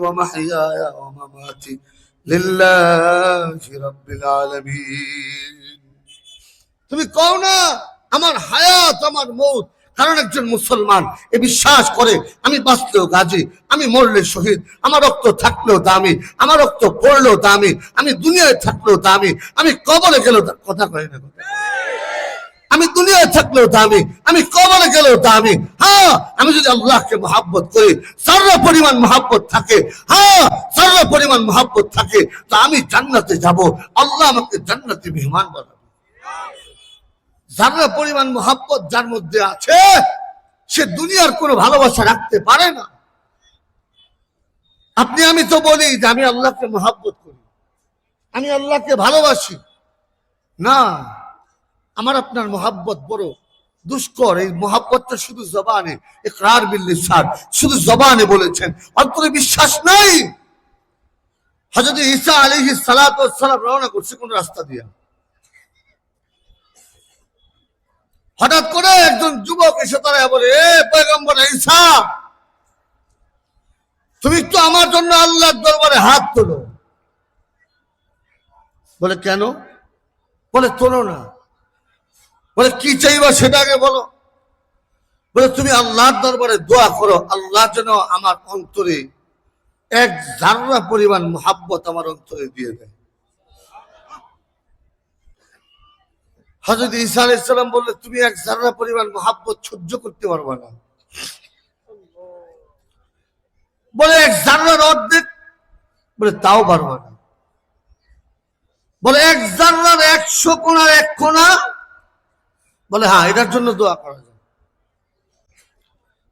ওয়া মাহইয়ায়া ওয়া মামাতি লিল্লাহি রাব্বিল আলামিন। তুমি কও না আমার হায়াত আমার মউত, কারণ একজন মুসলমান এ বিশ্বাস করে আমি বাঁচলেও গাজী, আমি মরলে শহীদ, আমার রক্ত থাকলেও দামি, আমার রক্ত পড়লেও দামি, আমি দুনিয়ায় থাকলেও দামি, আমি কবরে গেলেও কথা কই না, আমি দুনিয়ায় থাকলেও দামি, আমি কবরে গেলেও দামি। হ্যাঁ, আমি যদি আল্লাহকে মহব্বত করি, যারা পরিমাণ মহব্বত থাকে, হ্যাঁ যারা পরিমাণ মহব্বত থাকে, তো আমি জান্নাতে যাব, আল্লাহ আমাকে জান্নাতে মেহমান বানাবে। যারা পরিমাণ মহব্বত যার মধ্যে আছে, সে দুনিয়ার কোনো ভালোবাসা রাখতে পারে না। আপনি আমি তো বলি যে আমি আল্লাহকে মহব্বত করি, আমি আল্লাহকে ভালোবাসি না, আমার আপনার মহব্বত বড় দুষ্কর। এই মহব্বতটা শুধু জবানে, ইকরার বিল লিসান, শুধু জবানে বলেছেন, অন্তরে বিশ্বাস নাই। হযরত ঈসা আলাইহিস সালাতু ওয়াস সালাম রওনা করছে কোন রাস্তা দিয়ে, হঠাৎ করে একজন যুবক এসে তারা বলে, এ পয়গম্বর ঈসা, তুমি তো আমার জন্য আল্লাহর দরবারে হাত তোলো। বলে কেন? বলে তোলো না। বলে কি চাইবা সেটা আগে বলো। বলে তুমি আল্লাহর দরবারে দোয়া করো, আল্লাহ যেন আমার অন্তরে এক জাররা পরিমাণ মহব্বত আমার অন্তরে দিয়ে দেয়। হযরত ঈসা আলাইহিস সালাম বললে, তুমি এক জাররা পরিমাণ মহব্বত সহ্য করতে পারবে না। বলে এক জাররার অর্ধেক? বলে তাও পারবে না। বলে এক জাররার 100 কোণার 1 কোণা? বলে হ্যাঁ, এটার জন্য দোয়া করা যায়।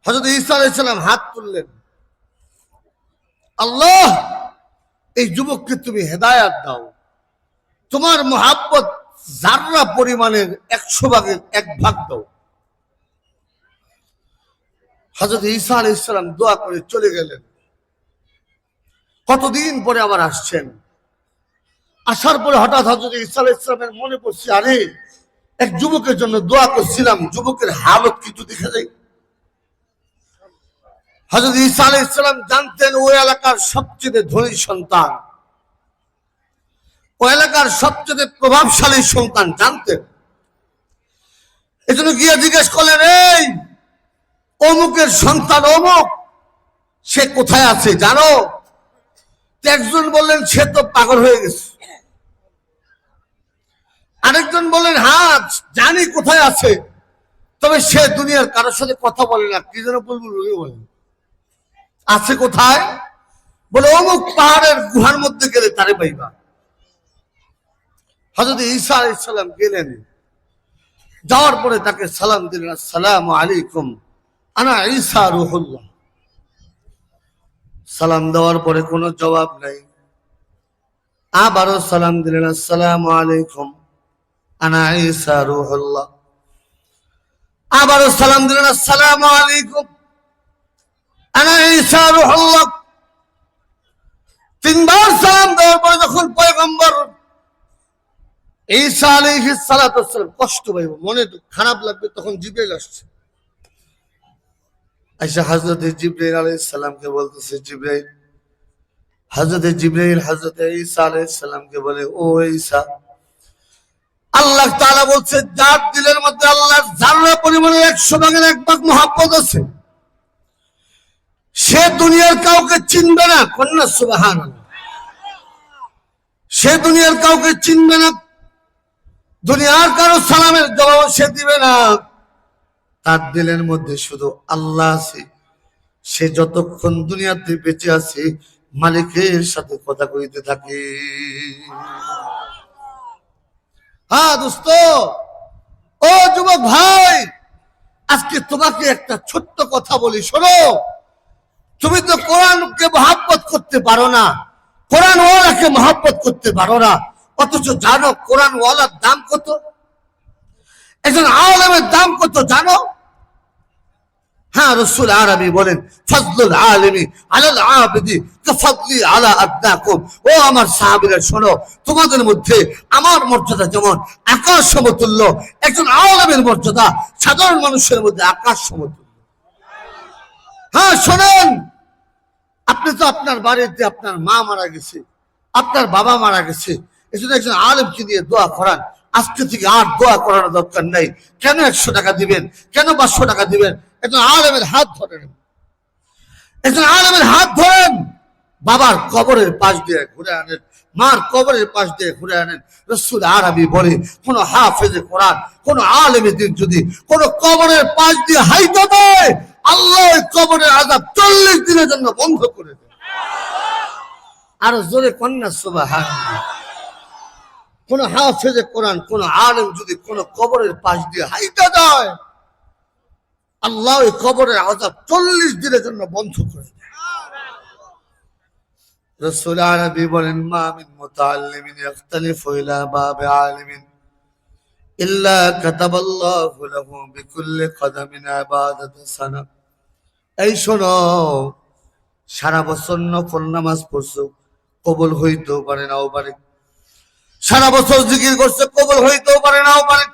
হযরত ঈসা আলাইহিস সালাম হাত তুললেন, আল্লাহ এই যুবককে তুমি হেদায়েত দাও, তোমার মহব্বত জাররা পরিমাণের 100 ভাগের 1 ভাগ দাও। হযরত ঈসা আলাইহিস সালাম দোয়া করে চলে গেলেন। কতদিন পরে আবার আসছেন। আসার পরে হঠাৎ হযরত ঈসা আলাইহিস সালামের মনে পড়ছে, আরে এক যুবকের জন্য দোয়া করছিলাম, যুবকের হালত কিছু দেখে যাই। হযরত ঈসা আলাইহিস সালাম জানতেন ওই এলাকার সবচেয়ে ধনী সন্তান, ওই এলাকার সবচেয়ে প্রভাবশালী সন্তান জানতেন। এজন্য গিয়ে জিজ্ঞেস করলেন, এই অমুকের সন্তান অমুক, সে কোথায় আছে জানো? একজন বললেন সে তো পাগল হয়ে গেছে। আরেকজন বললেন হ্যাঁ জানি কোথায় আছে, তবে সে দুনিয়ার কারোর সাথে কথা বলে না, কি যেন বুলবুল বলেন। আছে কোথায়? বলে অমুক পাহাড়ের গুহার মধ্যে গেলে তারে পাইবা। হযরত ঈসা আলাইহিস সালাম গেলেন, যাওয়ার পরে তাকে সালাম দিলেন, আসসালামু আলাইকুম আনা ঈসা রূহুল্লাহ। সালাম দেওয়ার পরে কোনো জবাব নাই। আবারও সালাম দিলেন, আসসালামু আলাইকুম আনা ঈসা রূহুল্লাহ। আবারও সালাম দিলেন, আসসালামু আলাইকুম আনা ঈসা রূহুল্লাহ। 3 বার সালাম দেওয়ার পরে যখন পয়গম্বর ঈসা আলাইহিস সালাতু ওয়াস সালাম কষ্ট পাইব, মনে খারাপ লাগবে, তখন জিবরাইল আসছে। আয়েশা হযরত জিবরাইল আলাইহিস সালামকে বলতেছে, জিবরাইল, হযরত জিবরাইল হযরত ঈসা আলাইহিস সালামকে বলে, ও ঈসা, আল্লাহ তাআলা বলছে যার দিলের মধ্যে আল্লাহর জাররা পরিমাণের 100 ভাগের 1 ভাগ মহব্বত আছে, সে দুনিয়ার কাউকে চিনবে না। কন্যা সুবহানাল্লাহ। সে দুনিয়ার কাউকে চিনবে না, দুনিয়ার কারো সালামের জবাব সে দিবে না। তার দিলের মধ্যে শুধু আল্লাহ আছে। সে যতক্ষণ দুনিয়াতে বেঁচে আছে মালিকের সাথে কথা কইতে থাকে। হ্যাঁ দোস্ত, ও যুবক ভাই, আজকে তোমাকে একটা ছোট্ট কথা বলি, শোনো। তুমি তো কোরআনকে মহব্বত করতে পারো না, কোরআন ওয়ালাকে মহব্বত করতে পারো না, অথচ জানো কোরআন ওয়ালার দাম কত? একজন আলেমের দাম কত জানো? হ্যাঁ, রাসূল আরবি বলেন, ফাজলুল আলিমি আলাল আবিদি কাফাদলি আলা আদনাকুম। ও আমার সাহাবীরা শোনো, তোমাদের মধ্যে আমার মর্যাদা যেমন আকাশ সমতুল্য, একজন আলেমের মর্যাদা সাধারণ মানুষের মধ্যে আকাশ সমতুল্য। হ্যাঁ শোনেন, আপনি তো আপনার বাড়িতে আপনার মা মারা গেছে, আপনার বাবা মারা গেছে, এই জন্য একজন আলেমকে দিয়ে দোয়া করান। আজকে থেকে আর দোয়া করার দরকার নাই। কেন 100 টাকা দিবেন, কেন 500 টাকা দিবেন? একজন আলেমের হাত ধরেন, একজন আলেমের হাত ধরেন, বাবার কবরের পাশ দিয়ে ঘুরে আনেন, মার কবরের পাশ দিয়ে ঘুরে আনেন। রাসূল আরবি বলে, কোন হাফেজে কোরআন, কোন আলেমে দিন যদি কোন কবরের পাশ দিয়ে হাইতে দেয়, আল্লাহ ওই কবরের আযাব 40 দিনের জন্য বন্ধ করে দেয়। আর জোরে কন্যা সুবহানাল্লাহ। কোন হাফেজে কোরআন, কোন আলেম যদি কোন কবরের পাশ দিয়ে হাইতে দেয়, আল্লাহ ওই কবরের আযাব 40 দিনের জন্য বন্ধ করে দেয়। রাসূল আরবি বলেন, মা মিন মুতাআল্লিমিন ইখতালিফু ইলা বাবি আলিমিন ইল্লা কাতাবাল্লাহু লাহু বিকুল্লি কদামিন ইবাদাতান সানা। এই শোনো, সারা বছর নফল নামাজ পড়ছো, কবুল হইতেও পারে নাও পারে। সারা বছর জিকির করছে, কবুল হইতেও পারে নাও পারে।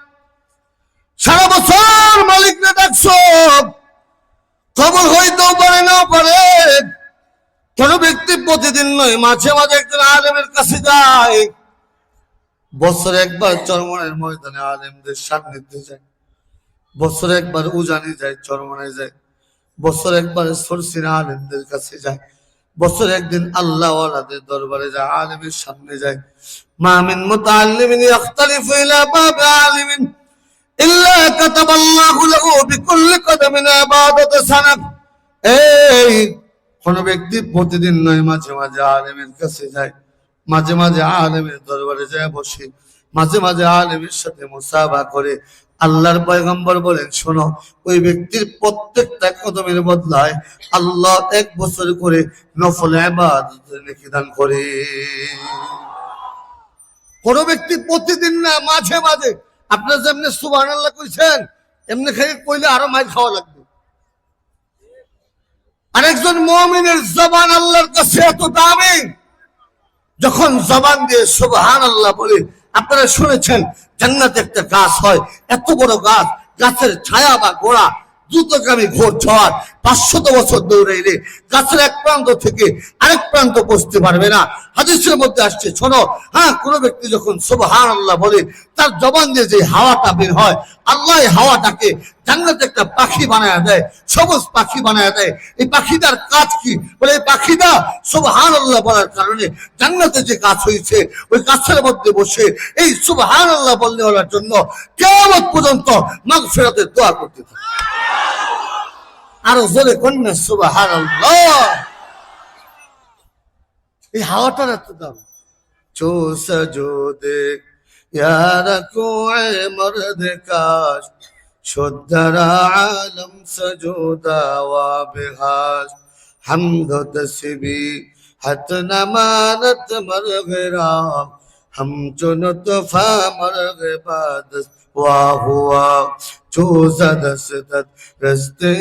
সারা বছর মালিককে ডাকছো, কবুল হইতেও পারে নাও পারে। কোন ব্যক্তি প্রতিদিন নয়, মাঝে মাঝে একজন আলেমের কাছে যায়, বছরে একবার চরমনের ময়দানে আলেমদের সান্নিধ্যে যায়, বছরে একবার উজানি যায়, চরমনে যায়, বছরে একবার সরসিনা আলেমদের কাছে যায়, বছরে একদিন আল্লাহ ওয়ালাদের দরবারে যায়, আলেমের সামনে যায়। মা মিন মুতাআল্লিমিন ইখতালিফু ইলা বাবি আলিমিন ইল্লা কাতাবাল্লাহু লাহু বিকুল্লি কদামিন ইবাদাতান সানা। এই কোন ব্যক্তি প্রতিদিন নয়, মাঝে মাঝে আলেমের কাছে যায়, মাঝে মাঝে আলেমের দরবারে যায় বসে, মাঝে মাঝে আলেমের সাথে মুসাফা করে। আল্লাহর পয়গম্বর বলেন, শোনো, ওই ব্যক্তির প্রত্যেকটা কদমের বদলায় আল্লাহ 1 বছর করে নফল ইবাদতের নেকি দান করে। কোন ব্যক্তি প্রতিদিন না, মাঝে মাঝে। আপনারা যেমনি সুবহানাল্লাহ কইছেন, এমনি খালি কইলে আরো মাইর খাওয়া লাগবে। আরেকজন মুমিনের জবান আল্লাহর কাছে এত দামি, যখন জবান দিয়ে সুবহানাল্লাহ বলে। আপনারা শুনেছেন জান্নাতে একটা গাছ হয়, এত বড় গাছ, গাছের ছায়া বা গোড়া দ্রুতগামী ঘোড় 500 বছর দৌড়াইলে গাছের এক প্রান্ত থেকে আরেক প্রান্ত পৌঁছতে পারবে না। হাদিসের মধ্যে আসছে, শোনো, হ্যাঁ, কোন ব্যক্তি যখন সুবহানাল্লাহ বলে, তার জবান দিয়ে যে হাওয়াটা বের হয়, আল্লাহ হাওয়াটাকে জান্নাতে একটা পাখি বানায় দেয়, সবুজ পাখি বানায় দেয়। এই পাখিটার কাজ কি? বলে এই পাখিটা সুবহানাল্লাহ বলার কারণে জান্নাতে যে গাছ হয়েছে, ওই গাছের মধ্যে বসে এই সুবহানাল্লাহ বললে বলার জন্য কিয়ামত পর্যন্ত মাগফিরাতের দোয়া করতে থাকে। আরো জোরে কন্যা সুবহানাল্লাহ। এই হাওয়াটার এত দাম। চো সজোদে ইয়ারা কোয়ে মর্দ কাশ, শুদ্ধরা আলম সজোদা ওয়া বিহাস, হামদ তসবি হাত নামানত মরগরা, हम चुनत फामर बादस वाहुआ चूज़द सदत रस्ते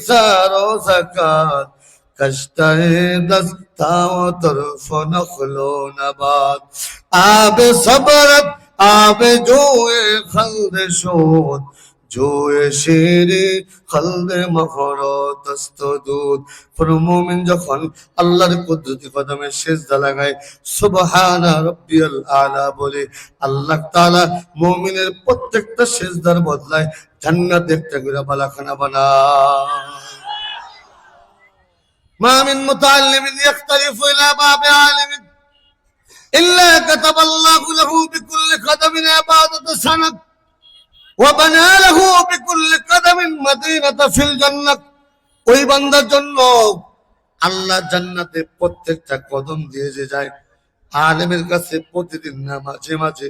सारो ज़कात कश्ताए दस ताव तरफ नखलो नबात आब सबरत आब जोए खल्द शोद जोए शेरे खल्द मखरत दस्तदूद। কোন মুমিন যখন আল্লাহর কুদরতি কদমে সিজদা লাগায়, সুবহানা রাব্বিয়াল আলা বলে, আল্লাহ তাআলা মুমিনের প্রত্যেকটা সিজদার বদলায় জান্নাতে একটা করে বালাখানা বানায়। মা মিন মুতাআল্লিমিন ইখতালিফু ইলা বাবি আলিমিন ইল্লা কাতাবাল্লাহু লাহু বিকুল্লি কদমিন ইবাদাতান সানা ওয়া বানা লাহু বিকুল্লি কদমিন মাদিনাতান ফিল জান্নাত। ওই বান্দার জন্য আল্লাহ জান্নাতে প্রত্যেকটা কদম দিয়ে যে যায়, আলেমের কাছে প্রতিদিন না, মাঝে মাঝে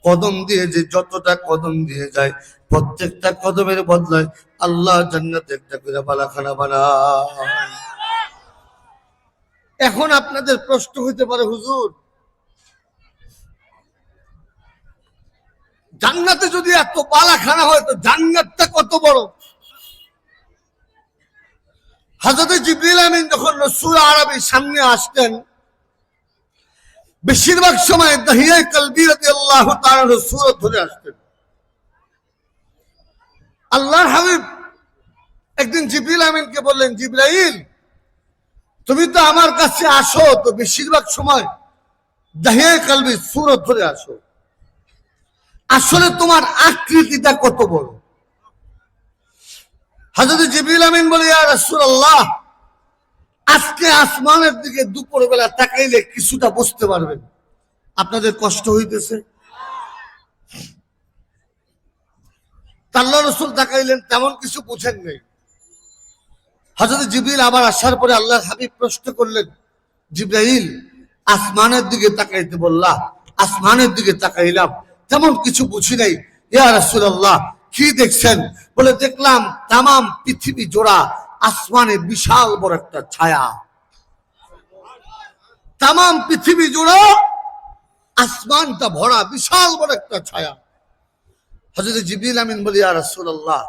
কদম দিয়ে যে যতটা কদম দিয়ে যায়, প্রত্যেকটা কদমের বদলায় আল্লাহ জান্নাতে একটা করে বালাখানা বানায়। এখন আপনাদের প্রশ্ন হইতে পারে, হুজুর, জান্নাতে যদি এত বালাখানা হয়, তো জান্নাতটা কত বড়? হযরত জিবরিল আমিন যখন রাসূল আরবির সামনে আসতেন, বেশিরভাগ সময় দাহিয়া কলবি রাদিয়াল্লাহু তাআলা সূরত ধরে আসতেন। আল্লাহর হাবিব একদিন জিবরিল আমিনকে বললেন, জিবরাইল, তুমি তো আমার কাছে আসো তো বেশিরভাগ সময় দাহিয়ে কালবি সুরত ধরে আসো, আসলে তোমার আকৃতিটা কত বড়। হযরত জিবরিল আমিন বলে, ইয়া রাসূলুল্লাহ, আজকে আসমানের দিকে দুপুরবেলা তাকাইলে কিছুটা বুঝতে পারবেন আপনাদের কষ্ট হইতেছে। আল্লাহ রাসূল তাকাইলেন, তেমন কিছু বুঝেন নাই। হযরত জিবরিল আবার আসার পরে আল্লাহর হাবিব প্রশ্ন করলেন, জিবরাইল, আসমানের দিকে তাকাইতে বললা, আসমানের দিকে তাকাইলাম, তেমন কিছু বুঝি নাই। ইয়া রাসূলুল্লাহ, কি দেখছেন? বলে, দেখলাম তামাম পৃথিবী জোড়া আসমানে বিশাল বড় একটা ছায়া, তামাম পৃথিবী জোড়া আসমানটা ভরা বিশাল বড় একটা ছায়া। হযরত জিবরিল আমিন বলে, ইয়া রাসূলুল্লাহ,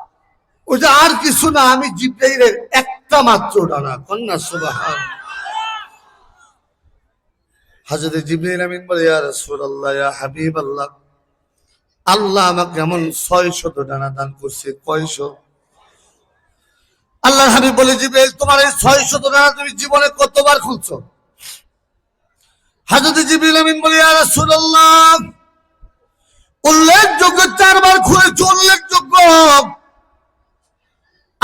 ওটা আর কিছু না, আমি জিবরাইলের একটা মাত্র ডানা। কন্যা সুবহান। হযরত জিবরিল আমিন বলে, ইয়া রাসূলুল্লাহ, ইয়া হাবিবাল্লাহ, আল্লাহ আমাকে এমন 600 ডানা দান করছে। কয়শো? আল্লাহর হাবিব বলে, জিবরাইল, তোমার এই 600 ডানা তুমি জীবনে কতবার খুলছো? হযরত জিবরিল আমিন বলে, ইয়া রাসূলুল্লাহ, উল্লেখযোগ্য 4 বার খুলেছি, উল্লেখযোগ্য।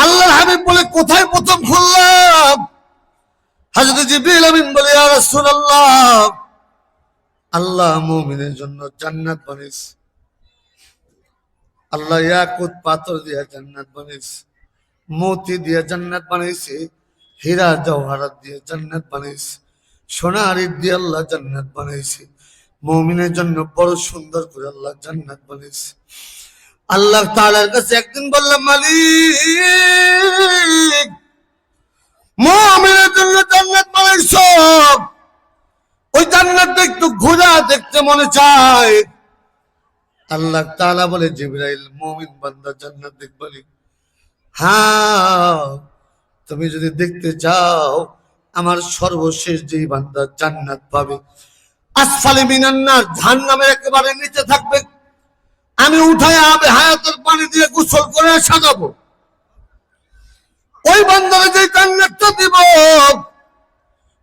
আল্লাহর হাবিব বলে, কোথায় প্রথম খুললাম? হযরত জিবরিল আমিন বলে, ইয়া রাসূলুল্লাহ, আল্লাহ মুমিনের জন্য জান্নাত বানিয়েছে। আল্লাহ ইয়াকুত পাথর দিয়ে জান্নাত বানিয়েছে, মোতি দিয়ে জান্নাত বানিয়েছে, হীরা জওহরাত দিয়ে জান্নাত বানিয়েছে, সোনার ইট দিয়ে আল্লাহ জান্নাত বানিয়েছে। মুমিনের জন্য বড় সুন্দর করে আল্লাহ জান্নাত বানিয়েছে। আল্লাহ তাআলার কাছে একদিন বললাম, মালিক, মুমিনের জন্য জান্নাত বানাইছো, ওই জান্নাতটা একটু ঘোরা দেখতে মনে চায়। আল্লাহ তাআলা বলে, জিবরাইল, মুমিন বান্দা জান্নাত দেখবানি? হ্যাঁ, তুমি যদি দেখতে চাও, আমার সর্বশেষ যেই বান্দা জান্নাত পাবে, আসফালে মিনান নার, জাহান্নামের একেবারে নিচে থাকবে, আমি উঠায় আবে হায়াতের পানি দিয়ে গোসল করে সাজাবো, ওই বান্দারে যে জান্নাতটা দিব,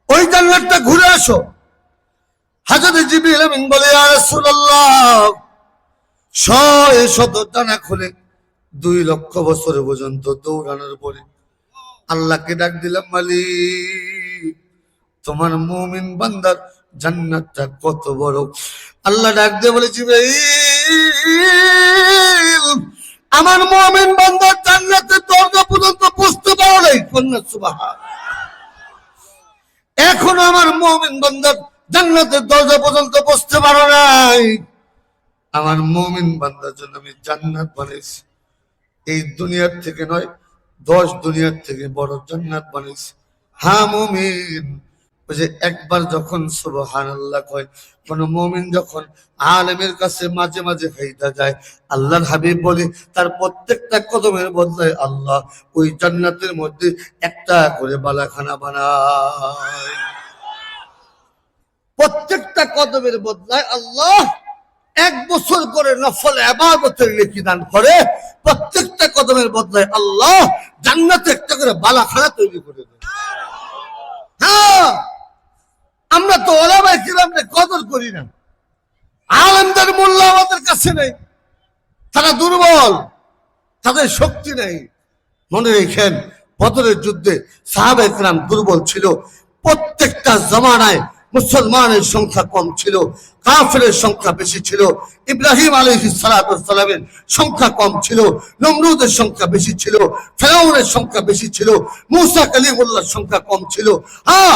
ওই জান্নাতটা ঘুরে আসো। হযরত জিবরিল আমিন বলে, ইয়া রাসূলুল্লাহ, 600 ডানা খুলে 2 লক্ষ বছর পর্যন্ত দৌড়ানোর পরে আল্লাহকে ডাক দিলাম, মালিক, তোমার মুমিন বান্দার জান্নাতটা কত বড়। আল্লাহ ডাক দিয়ে বলে, জিবরাইল, আমার মুমিন বান্দার জান্নাতের দরজা পর্যন্ত পৌঁছতে পারো নাই। কন্যা সুবহান। এখনো আমার মুমিন বান্দার জান্নাতের দরজা পর্যন্ত পৌঁছতে পারো নাই। আমার মুমিন বান্দার জন্য আমি জান্নাত বানাইছি, এই দুনিয়ার থেকে নয়, 10 দুনিয়ার থেকে বড় জান্নাত বানাইছি। হ্যাঁ মুমিন, ওই যে একবার যখন সুবহানাল্লাহ কয়, কোন মুমিন যখন আলেমের কাছে মাঝে মাঝে খাইতে যায়, আল্লাহর হাবিব বলে, তার প্রত্যেকটা কদমের বদলায় আল্লাহ ওই জান্নাতের মধ্যে একটা করে বালাখানা বানায়। প্রত্যেকটা কদমের বদলায় আল্লাহ 1 বছর করে নফল ইবাদতের নেকি দান করে। প্রত্যেকটা কদমের বদলায় আল্লাহ জান্নাতে একটা করে বালাখানা তৈরি করে দেয়। হ্যাঁ, আমরা তো ওলামায়ে কিরামকে কদর করি না, আলেমদের মূল্য আমাদের কাছে নেই, তারা দুর্বল, তাদের শক্তি নেই। মনে রেখেন, বদরের যুদ্ধে সাহাবায়ে কিরাম দুর্বল ছিল। প্রত্যেকটা জমানায় মুসলমানের সংখ্যা কম ছিল, কাফেরের সংখ্যা বেশি ছিল। ইব্রাহিম আলাইহিস সালাতু ওয়াস সালামের সংখ্যা কম ছিল, নমরুদের সংখ্যা বেশি ছিল, ফিরআউনের সংখ্যা বেশি ছিল, মুসা কালিমুল্লাহর সংখ্যা কম ছিল। হ্যাঁ,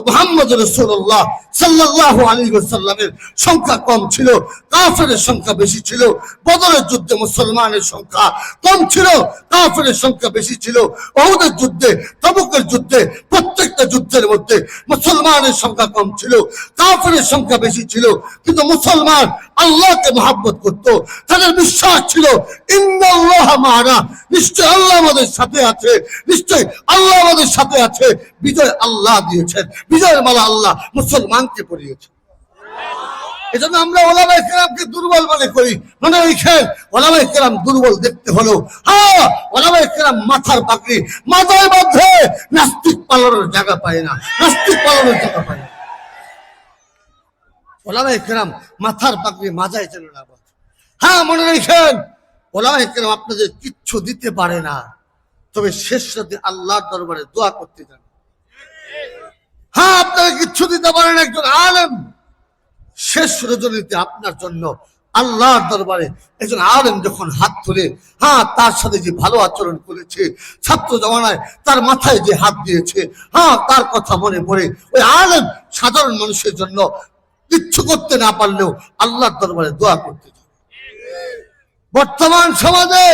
মুহাম্মদ রাসূলুল্লাহ সাল্লাল্লাহু আলাইহি ওয়াসাল্লামের সংখ্যা কম ছিল, কাফেরের সংখ্যা বেশি ছিল। বদরের যুদ্ধে মুসলমানের সংখ্যা কম ছিল, কাফেরের সংখ্যা বেশি ছিল। উহুদের যুদ্ধে, তাবুকের যুদ্ধে, প্রত্যেকটা যুদ্ধের মধ্যে মুসলমানের সংখ্যা কম ছিল, কাফেরের সংখ্যা বেশি ছিল। কিন্তু মুসলমান আল্লাহকে মহব্বত করত, তাদের বিশ্বাস ছিল ইন্নাল্লাহ মা'ানা, নিশ্চয় আল্লাহ আমাদের সাথে আছে, নিশ্চয় আল্লাহ আমাদের সাথে আছে। বিজয় আল্লাহ দিয়েছেন, বিজয়ের মালা আল্লাহ মুসলমানকে পরিয়েছেন। এজন্য আমরা ওলামায়ে কেরামকে দুর্বল মনে করি। মনে রাখেন, ওলামায়ে কেরাম দুর্বল দেখতে হলো, হ্যাঁ ওলামায়ে কেরাম মাথার পাগড়ি মাথায় বাঁধে, নাস্তিক পালনের জায়গা পায় না, নাস্তিক পালনের জায়গা পায় না। ওলামায়ে কেরাম মাথার পাগড়ি মাথায় যেন না বাঁধে। হ্যাঁ মনে রাখেন, ওলামায়ে কেরাম আপনাদের কিচ্ছু দিতে পারে না, তবে শেষ রাতে আল্লাহর দরবারে দোয়া করতে যান। হ্যাঁ আপনারা কিচ্ছু দিতে পারেন, একজন আলেম শেষ রজনীতে আপনার জন্য আল্লাহর দরবারে একজন আলেম যখন হাত তুলে, হ্যাঁ তার সাথে যে ভালো আচরণ করেছে, ছাত্র জমানায় তার মাথায় যে হাত দিয়েছে, হ্যাঁ তার কথা মনে পড়ে ওই আলেম সাধারণ মানুষের জন্য কিচ্ছু করতে না পারলেও আল্লাহর দরবারে দোয়া করতে চায়। বর্তমান সমাজে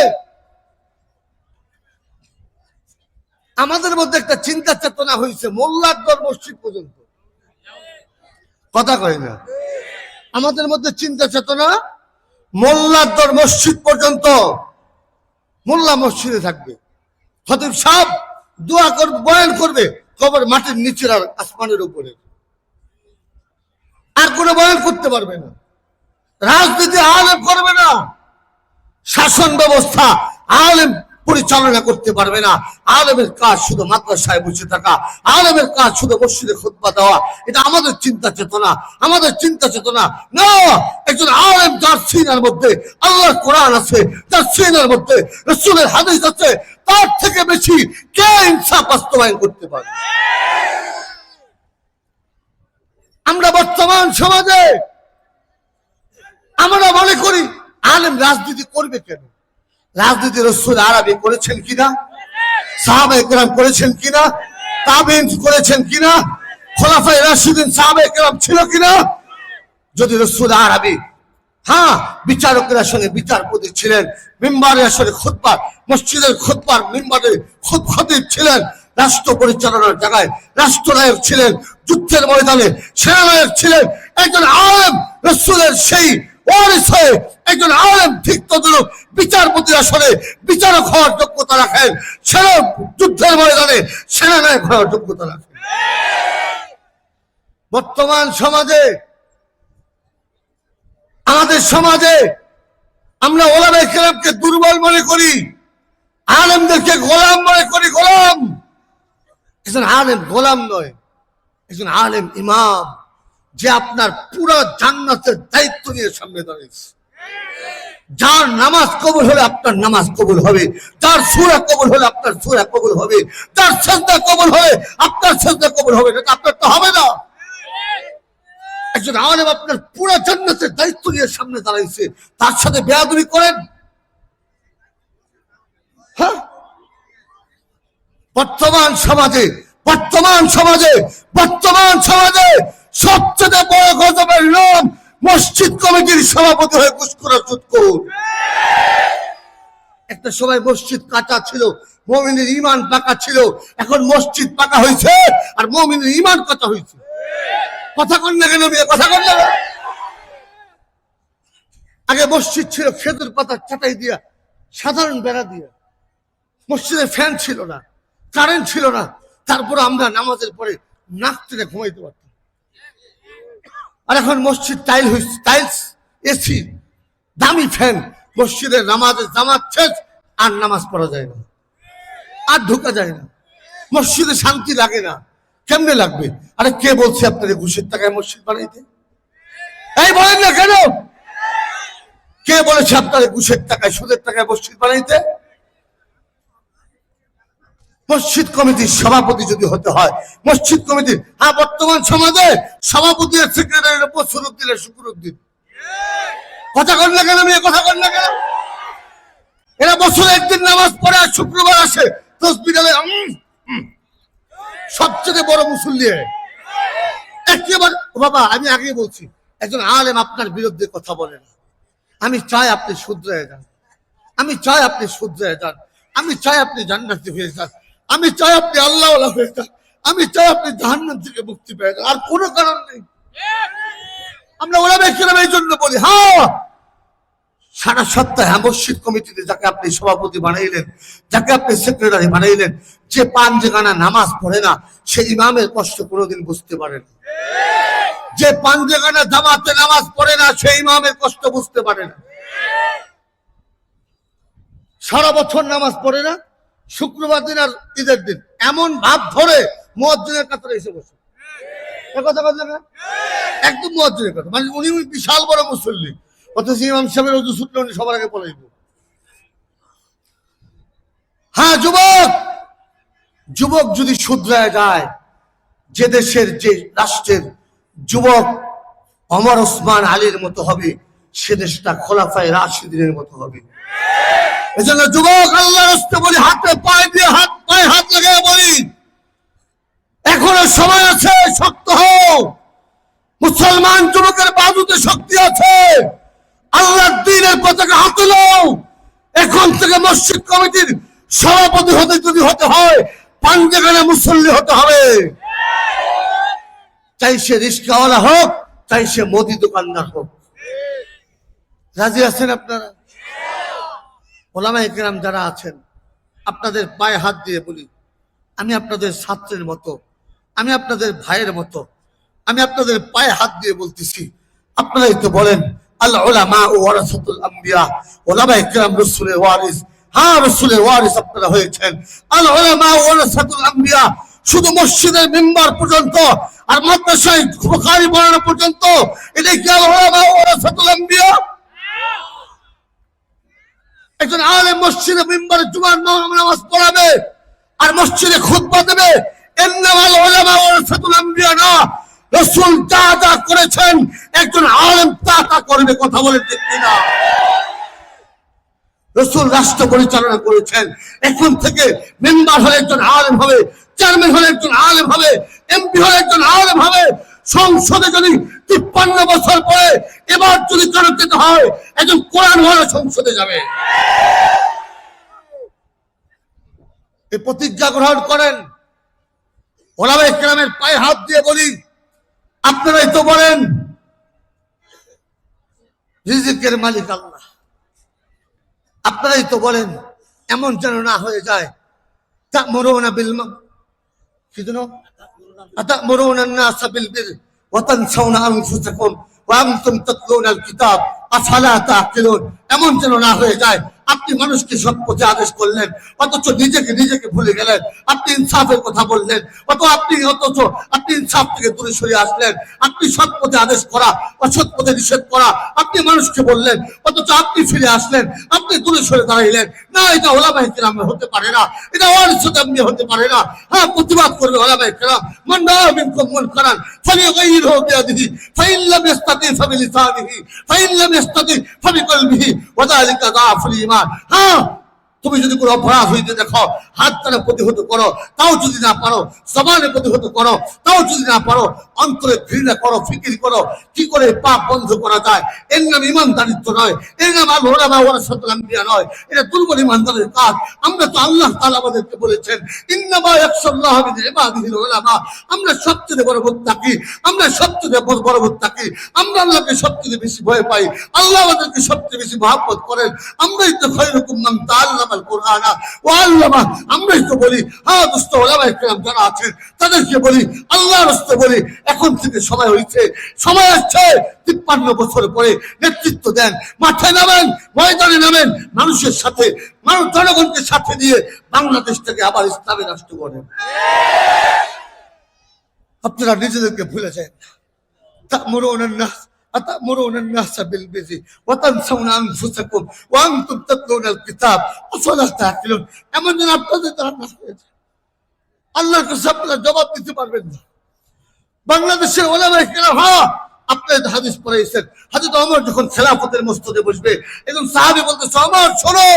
আমাদের মধ্যে একটা চিন্তা চেতনা হয়েছে, মোল্লার দর মসজিদ পর্যন্ত, কথা কয় না। আমাদের মধ্যে চিন্তা চেতনা মোল্লার দর মসজিদ পর্যন্ত। মোল্লা মসজিদে থাকবে, খতিব সাহেব দোয়া করবে, বয়ান করবে, কবর মাটির নিচে আর আসমানের উপরে, আর কোনো বয়ান করতে পারবে না। রাজনীতি আলেম করবে না, শাসন ব্যবস্থা আলেম পরিচালনা করতে পারবে না। আলেমের কাজ শুধু মাদ্রাসায় বসে থাকা, আলেমের কাজ শুধু মসজিদে খুতবা দেওয়া। এটা আমাদের চিন্তা চেতনা, আমাদের চিন্তা চেতনা না। একজন আলেম যার সিনার মধ্যে আল্লাহর কোরআন আছে, যার সিনার মধ্যে রাসূলের হাদিস আছে, তার থেকে বেশি কে ইনসাফ বাস্তবায়ন করতে পারে? আমরা বর্তমান সমাজে আমরা মনে করি আলেম রাজনীতি করবে কেন? রাজনীতি রাসূল আরবি করেছেন কিনা, সাহাবায়ে কেরাম করেছেন কিনা, তাবেঈন করেছেন কিনা, খোলাফায়ে রাশিদিন সাহাবায়ে কেরাম ছিল কিনা? যদি রাসূল আরবি হ্যাঁ বিচারকের আসনে বিচারপতি ছিলেন, মিম্বারের আসনে খুতবা, মসজিদের খুতবার মিম্বারে খতিব ছিলেন, রাষ্ট্র পরিচালনার জায়গায় রাষ্ট্রনায়ক ছিলেন, যুদ্ধের ময়দানে সেনানায়ক ছিলেন, একজন আলেম রাসূলের সেই ওয়ারিস হয়ে একজন আলেম ঠিক তদ্রূপ বিচারপতির আসনে বিচারক হওয়ার যোগ্যতা রাখেন, সেনা যুদ্ধের ময়দানে সেনানায়ক হওয়ার যোগ্যতা রাখেন। বর্তমান সমাজে আমাদের সমাজে আমরা ওলামায়ে কেরামকে দুর্বল মনে করি, আলেমদেরকে গোলাম মনে করি। গোলাম, একজন আলেম গোলাম নয়, একজন আলেম ইমাম, যে আপনার পুরো জান্নাতের দায়িত্ব নিয়ে সামনে দাঁড়িয়েছে। যার নামাজ কবুল হলে আপনার নামাজ কবুল হবে, যার সূরা কবুল হলে আপনার সূরা কবুল হবে, যার সিজদা কবুল হলে আপনার সিজদা কবুল হবে, এটা আপনার তো হবে না। একজন আলেম আপনার পুরো জান্নাতের দায়িত্ব নিয়ে সামনে দাঁড়াইছে, তার সাথে বেয়াদবি করেন? হ্যাঁ বর্তমান সমাজে সবচেয়ে বড় গজবের নাম মসজিদ কমিটির সভাপতি হয়ে ঘুষখোর করুন। একটা সময় মসজিদ কাঁচা ছিল, মুমিনের ঈমান পাকা ছিল, এখন মসজিদ পাকা হয়েছে আর মুমিনের ঈমান কাঁচা হয়েছে। কথা কন না কেন? কথা কন না। আগে মসজিদ ছিল খেজুর পাতার চাটাই দিয়া, সাধারণ বেড়া দিয়া, মসজিদে ফ্যান ছিল না, কারেন্ট ছিল না, তারপর আমরা নামাজের পরে নাক টেনে ঘুমাইতে পারতাম। আর এখন মসজিদ টাইল হয়েছে, টাইলস, এসি, দামি ফ্যান, মসজিদের নামাজের জামাত শেষ আর নামাজ পড়া যায় না, আর ঢোকা যায় না, মসজিদে শান্তি লাগে না। কেমনে লাগবে? আরে কে বলছে আপনাদের ঘুষের টাকায় মসজিদ বানাইতে? এই বলেন না কেন? কে বলেছে আপনাদের ঘুষের টাকায় সুদের টাকায় মসজিদ বানাইতে? মসজিদ কমিটির সভাপতি যদি হতে হয়, মসজিদ কমিটির হ্যাঁ বর্তমান সমাজে সভাপতি আর সেক্রেটারির উপর সুরুদ্দিনের শুকুরুদ্দিন। কথা কন না কেন? কথা কন না কেন? এরা বছরে একদিন নামাজ পড়ে আর শুক্রবার আসে তসবিহ দেয়, সবচেয়ে বড় মুসল্লি একেবারে। বাবা আমি আগে বলছি, একজন আলেম আপনার বিরুদ্ধে কথা বলে না। আমি চাই আপনি শুধরে যান, আমি চাই আপনি শুধরে যান, আমি চাই আপনি জান্নাতি হয়ে যান, আমি চাই আপনি আল্লাহওয়ালা হয়ে যান, আমি চাই আপনি জাহান্নাম থেকে মুক্তি পেয়ে যান। আর কোনো কারণ নেই। আমরা ওলামায়ে কেরাম এই জন্য বলি, হ্যাঁ সারা সপ্তাহে মসজিদ কমিটিতে যাকে আপনি সভাপতি বানাইলেন, যাকে আপনি সেক্রেটারি বানাইলেন, যে পাঁচ জায়গানা নামাজ পড়ে না, সে ইমামের কষ্ট কোনোদিন বুঝতে পারে না। যে পাঞ্জেখানা জামাতে নামাজ পড়ে না সেই ইমামের কষ্ট বুঝতে পারে না। সারা বছর নামাজ পড়ে না, শুক্রবার দিন আর ঈদের দিন এমন ভাব ধরে মুয়াজ্জিনের কাতারে এসে বসে। কথা বললেন না, একদম মুয়াজ্জিনের কথা, মানে উনি বিশাল বড় মুসল্লি, অথচ ইমাম সাহেবের ওযু ছুটলে উনি সবার আগে পড়াইব। হ্যাঁ যুবক, যুবক যদি শুধরায় যায়, যে দেশের যে রাষ্ট্রের যুবক ওমর ওসমান আলীর মতো হবে, সে দেশটা খোলাফায়ে রাশিদিনের মতো হবে। এজন্য যুবক, আল্লাহর রাস্তে বলি, হাতে পায়ে দিয়ে পায়ে হাত লাগিয়ে বলি, এখনো সময় আছে, শক্ত হও। মুসলমান যুবকের বাজুতে শক্তি আছে, আল্লাহর দ্বীনের পতাকা হাতে নাও। এখন থেকে মসজিদ কমিটির সভাপতি যদি হতে হয়, পাঞ্জেখানে মুসল্লি হতে হবে। চাই সে রিস্কাওয়ালা হোক, চাই সে মুদি দোকানদার হোক। রাজি আছেন আপনারা? ওলামায়ে কেরাম যারা আছেন, আপনাদের পায়ে হাত দিয়ে বলি, আমি আপনাদের ছাত্রের মতো, আমি আপনাদের ভাইয়ের মতো, আমি আপনাদের পায়ে হাত দিয়ে বলতেছি, আপনারাই তো বলেন আল উলামা ওয়ারাসাতুল আম্বিয়া, ওলামায়ে কেরাম রাসূলের ওয়ারিস। হ্যাঁ, রাসূলের ওয়ারিস আপনারা হয়েছেন। আল উলামা ওয়ারাসাতুল আম্বিয়া, শুধু মসজিদের মিম্বার পর্যন্ত আর মাদ্রাসায় বুখারী পড়ানো পর্যন্ত, এটাই কি আল উলামা ওয়ারাসাতুল আম্বিয়া? একজন আলেম মসজিদে মিম্বারে জুমার নামাজ পড়াবে আর মসজিদে খুতবা দেবে, ইন্নামাল উলামা ওয়ারাসাতুল আম্বিয়া না। রাসূল যা যা করেছেন একজন আলেম তা তা করবে। কথা বলেন ঠিক কিনা? রাসূল রাষ্ট্র পরিচালনা করেছেন, এখন থেকে মেম্বার হলে একজন আলেম হবে, চেয়ারম্যান হলে একজন আলেম হবে, এমপি হলে একজন আলেম হবে। সংসদে যদি 53 বছর পরে এবার যদি চরিত্রিত হয়, একজন কোরআন হলে সংসদে যাবে। এই প্রতিজ্ঞা গ্রহণ করেন। ওলামায়ে কেরামের পায়ে হাত দিয়ে বলি, আপনারাই তো বলেন রিজিকের মালিক আল্লাহ, আপনারাই তো বলেন এমন যেন না হয়ে যায় তা'মুরুনা বিল কি যেন আতা'মুরুনা আন-নাসা বিল বিররি ওয়া তানসাউনা আনফুসাকুম ওয়া আনতুম তাতলুনাল কিতাব আফালা তা'কিলুন। এমন যেন না হয়ে যায় আপনি মানুষকে সৎ পথে আদেশ করলেন, অথচ নিজেকে ভুলে গেলেন। আপনি ইনসাফের কথা বললেন, অথচ আপনি ইনসাফ থেকে দূরে সরে আসলেন। আপনি সৎ পথে আদেশ করা, অসৎ পথে নিষেধ করা আপনি মানুষকে বললেন, অথচ আপনি ফিরে আসলেন, আপনি দূরে সরে দাঁড়াইলেন। না, এটা ওলামায়ে কেরামের হতে পারে না, এটা ওয়ারিসুল আম্বিয়া হতে পারে না। হ্যাঁ, প্রতিবাদ করবে ওলামায়ে কেরাম। মান রাআ মিনকুম মুনকারান ফালিয়ুগাইয়িরহু বিয়াদিহি ফাইন লাম ইসতাতি ফাবিলিসানিহি ফাইন লাম ইসতাতি ফাবিকলবিহি ওয়া যালিকা যাফুল ঈমান। হ্যাঁ, তুমি যদি কোনো অপরাধ হইতে দেখো, হাত দ্বারা প্রতিহত করো, তাও যদি না পারো, জবানে প্রতিহত করো, তাও যদি না পারো, অন্তরে ঘৃণা করো, ফিকির করো কি করে পাপ বন্ধ করা যায়। এর নাম ইমানদারিত্ব নয়, এর নাম আল উলামা ওয়ারাসাতুল আম্বিয়া নয়, এটা দুর্বল ইমানদারের কাজ। আমরা তো আল্লাহ তাআলা আমাদেরকে বলেছেন ইন্নামা ইয়াখশাল্লাহ মিন ইবাদিহিল উলামা। আমরা সবচেয়ে বড় মুত্তাকি, আমরা সবচেয়ে বড় মুত্তাকি, আমরা আল্লাহকে সবচেয়ে বেশি ভয় পাই, আল্লাহ আমাদেরকে সবচেয়ে বেশি মহব্বত করেন। আমরাই তো খায়রুকুম মান তাআল্লামা আল কুরআন ওয়া আল্লামা। আমরাই তো বলি, হ্যাঁ দোস্ত ওলামায়ে কেরাম যারা আছেন তাদেরকে বলি, আল্লাহর রাস্তায় বলি, এখন থেকে সময় হয়েছে, সময় আসছে 53 বছর পরে নেতৃত্ব দেন, মাঠে নামেন, ময়দানে নামেন, মানুষের সাথে, মানুষ জনগণকে সাথে নিয়ে বাংলাদেশটাকে আবার ইসলামী রাষ্ট্র করেন। আপনারা নিজেদেরকে ভুলে যান। তা'মুরুনা আন-নাস আতা'মুরুনা আন-নাসা বিল বিররি ওয়া তানসাউনা আনফুসাকুম ওয়া আনতুম তাতলুনাল কিতাব আফালা তা'কিলুন। এমন যেন আপনাদের দ্বারা না হয়ে যায়। আল্লাহর কাছে আপনারা জবাব দিতে পারবেন না। বাংলাদেশের ওলামায়ে কেরাম, হ্যাঁ আপনাদের হাদিস পড়াইছেন, হযরত ওমর যখন খেলাফতের মসনদে বসবে, একজন সাহাবী বলতেছে, ওমর শোনো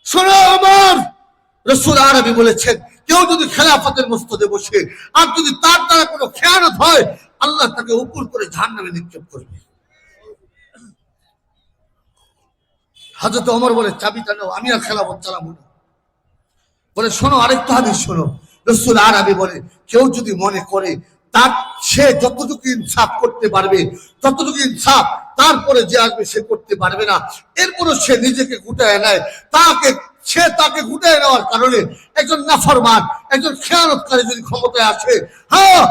শোনো ওমর, রাসূল আরবি বলেছেন, কেউ যদি খেলাফতের মসনদে বসে আর যদি তার দ্বারা কোনো খেয়ানত হয়, আল্লাহ তাকে উপর করে জাহান্নামে নিক্ষেপ করবে। হযরত ওমর বলে, চাবিটা নাও, আমি আর খেলাফত চালাবো না। বলে, শোনো আরেকটা হাদিস শোনো, রাসূল আরবি বলে, কেউ যদি মনে করে তার সে যতটুকু ইনসাফ করতে পারবে ততটুকু ইনসাফ, তারপরে যে আসবে সে করতে পারবে না, এরপরও সে নিজেকে গুটায় নেয়, তাকে সে তাকে গুটিয়ে নেওয়ার কারণে একজন নাফরমান, একজন খেয়ানতকারী যদি ক্ষমতায় আসে, হ্যাঁ,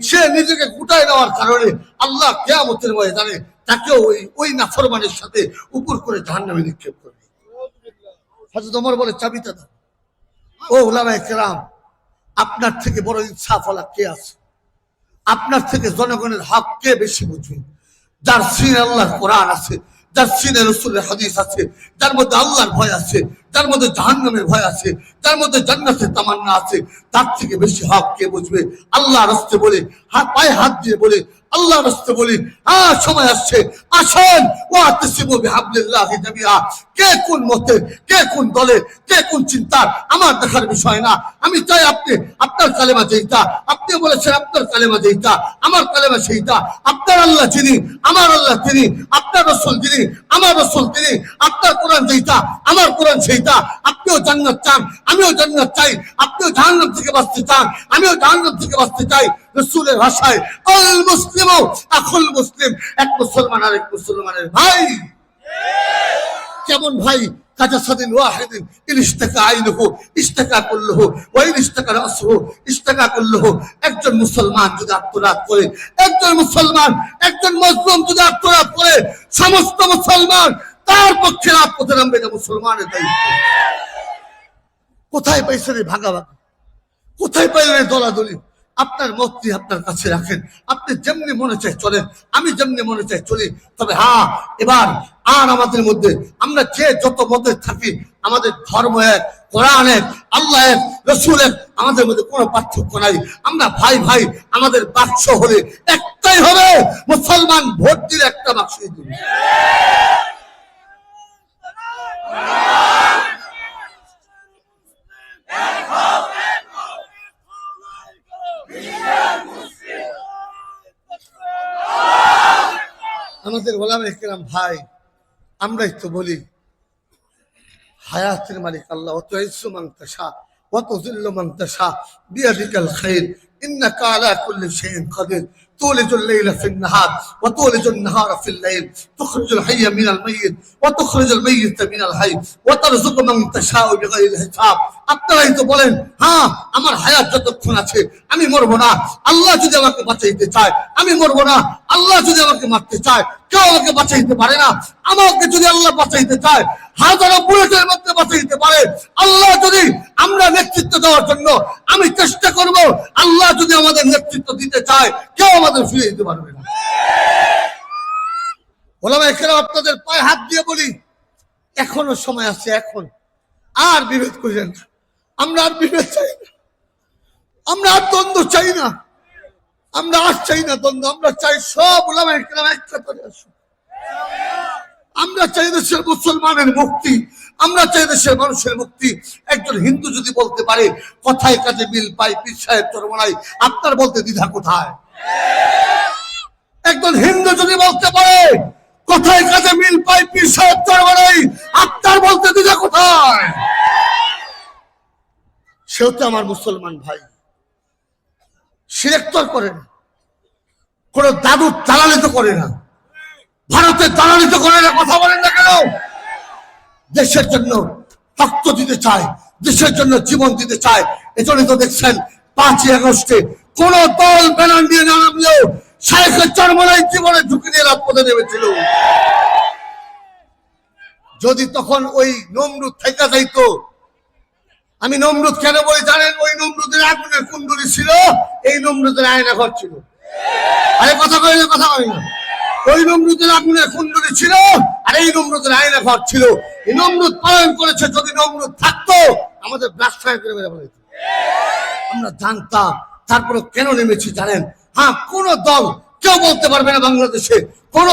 সে নিজেকে গুটিয়ে নেওয়ার কারণে আল্লাহ কিয়ামতের ময়দানে তাকে ওই নাফরমানের সাথে উপর করে জাহান্নামে নিক্ষেপ করবে। হযরত ওমর বলে, চাবিটা দাও। ও উলামায়ে কেরাম, আপনার থেকে বড় ইনসাফওয়ালা কে আছে? আপনার থেকে জনগণের হক কে বেশি বুঝবে? যার সিনে আল্লাহর কোরআন আছে, যার সিনে রাসূলের হাদিস আছে, যার মধ্যে আল্লাহর ভয় আছে, যার মধ্যে জাহান্নামের ভয় আছে, যার মধ্যে জান্নাতের তামান্না আছে, তার থেকে বেশি হক কে বুঝবে? আল্লাহর রাস্তায় বলে, পায়ে হাত দিয়ে বলে, আল্লাহর রাস্তায় বলি, সময় আসছে, আসেন ওয়াতাসিমু বিহাবলিল্লাহি জামিআ। কে কোন মতের, কে কোন দলের, কে কোন চিন্তার আমার দেখার বিষয় না। আমি চাই আপনি, আপনার কালেমা যেইটা, আপনি বলেছেন আপনার কালেমা যেইটা, আমার কালেমা সেইটা। আপনার আল্লাহ যিনি, আমার আল্লাহ তিনি, আপনার রাসূল যিনি, আমার রাসূল তিনি, আপনার কোরআন যেইটা, আমার কোরআন সেইটা। আপনিও জান্নাত চান, আমিও জান্নাত চাই। আপনিও জাহান্নাম থেকে বাঁচতে চান, আমিও জাহান্নাম থেকে বাঁচতে চাই। রাসূলের ভাষায়, আল মুসলিমু আখুল মুসলিম, এক মুসলমান আর এক মুসলমানের ভাই। কেমন ভাই? কাজাসাদিন ওয়াহিদিন ইশতাকা আইনুহু ইশতাকা কুল্লুহু ওয়া ইশতাকা রাসুহু ইশতাকা কুল্লুহু। একজন মুসলমান যদি আত্মরাত করে, একজন মুসলমান, একজন মুসলিম যদি আত্মরাত করে, সমস্ত মুসলমান তার পক্ষে রাজপথে নামবে। এটা মুসলমানের দায়িত্ব। কোথায় পাইছেন এই ভাগাভাগি? কোথায় পাইলেন এই দলাদলি? আপনার মতটি আপনার কাছে রাখেন, আপনি যেমনি মনে চায় চলেন, আমি যেমনি মনে চাই চলি। তবে হ্যাঁ, এবার আর আমাদের মধ্যে আমরা যে যত মতে থাকি, আমাদের ধর্ম এক, কোরআন এক, আল্লাহ এক, রাসূল এক, আমাদের মধ্যে কোনো পার্থক্য নাই। আমরা ভাই ভাই, আমাদের বাক্স হলে একটাই হবে, মুসলমান ভোট দিলে একটা বাক্সই দিবে। আমাদের ওলামায়ে কেরাম ভাই, আমরাই তো বলি হায়াতের মালিক আল্লাহ, ওয়া তুইজ্জু মান তাশা ওয়া তুযিল্লু মান তাশা বিয়াদিকাল খায়র ইন্নাকা আলা কুল্লি শাইইন কাদির তুলিজুল লাইলা ফিন নাহার ওয়া তুলিজুন নাহারা ফিল লাইল তুখরিজুল হাইয়া মিনাল মাইয়িত ওয়া তুখরিজুল মাইয়িতা মিনাল হাই ওয়া তারযুকু মান তাশাউ বিগাইরি হিসাব। আপনারাই তো বলেন, হ্যাঁ, আমার হায়াত যতক্ষণ আছে আমি মরবো না। আল্লাহ যদি আমাকে বাঁচাইতে চায় আমি মরবো না। আল্লাহ যদি আমাকে মারতে চায় কেউ আমাকে বাঁচাইতে পারে না। আমাকে যদি আল্লাহ বাঁচাইতে চায় হাজারো বুলেটের মধ্যে বাঁচাইতে পারে। আল্লাহ যদি আমরা নেতৃত্ব দেওয়ার জন্য আমি চেষ্টা করব, আল্লাহ যদি আমাদের নেতৃত্ব দিতে চায় কেউ আমাদের ফিরে দিতে পারবে না। ওলামায়ে কেরাম, আপনাদের পায়ে হাত দিয়ে বলি, এখনো সময় আছে, এখন আর বিভেদ করেন না। আমরা আর বিভেদ চাই না, আমরা আর দ্বন্দ্ব চাই না, আমরা আর চাই না দ্বন্দ্ব। আমরা চাই সব ওলামায়ে কেরাম একসাথে আসুন। আমরা চাই দেশের মুসলমানের মুক্তি, আমরা চাই দেশের মানুষের মুক্তি। একজন হিন্দু যদি বলতে পারে কথায় কাজে মিল পাই, পীর সাহেব চরমনাই, আপনার বলতে দ্বিধা কোথায়? একজন হিন্দু যদি বলতে পারে কথায় কাজে মিল পাই, পীর সাহেব চরমনাই, আপনার বলতে দ্বিধা কোথায়? সেও তো আমার মুসলমান ভাই। শিরক তো করে না, কোন দাদুর দালালি তো করে না, ভারতের দালালি তো করে না। কথা বলেন না কেন? দেশের জন্য রক্ত দিতে চায়, দেশের জন্য জীবন দিতে চায়। এজন্য তো দেখছেন 5ই আগস্টে কোন দল ব্যানার নিয়ে না নামলেও শাইখের চরমনাই জীবনে ঝুঁকি নিয়ে রাজপথে নেমেছিল। যদি তখন ওই নমরুদ থেকে যাইতো, আমি নমরুদ কেন বলি জানেন? ওই নমরুদের আগুনের কুণ্ডলী ছিল, এই নমরুদের আয়না ঘর ছিল। আরে কথা কই না, কথা কই না। ওই নমরুদের আগুনের কুণ্ডলী ছিল আর এই নমরুদের আয়না ঘর ছিল। এই নমরুদ পালন করেছে। যদি নমরুদ থাকতো আমাদের ব্লাস্ট ফায়ার করে মেরে ফেলত। আমরা জানতাম। তারপরে কেন নেমেছি জানেন? হ্যাঁ, কোন দল কেউ বলতে পারবে না বাংলাদেশে, কোন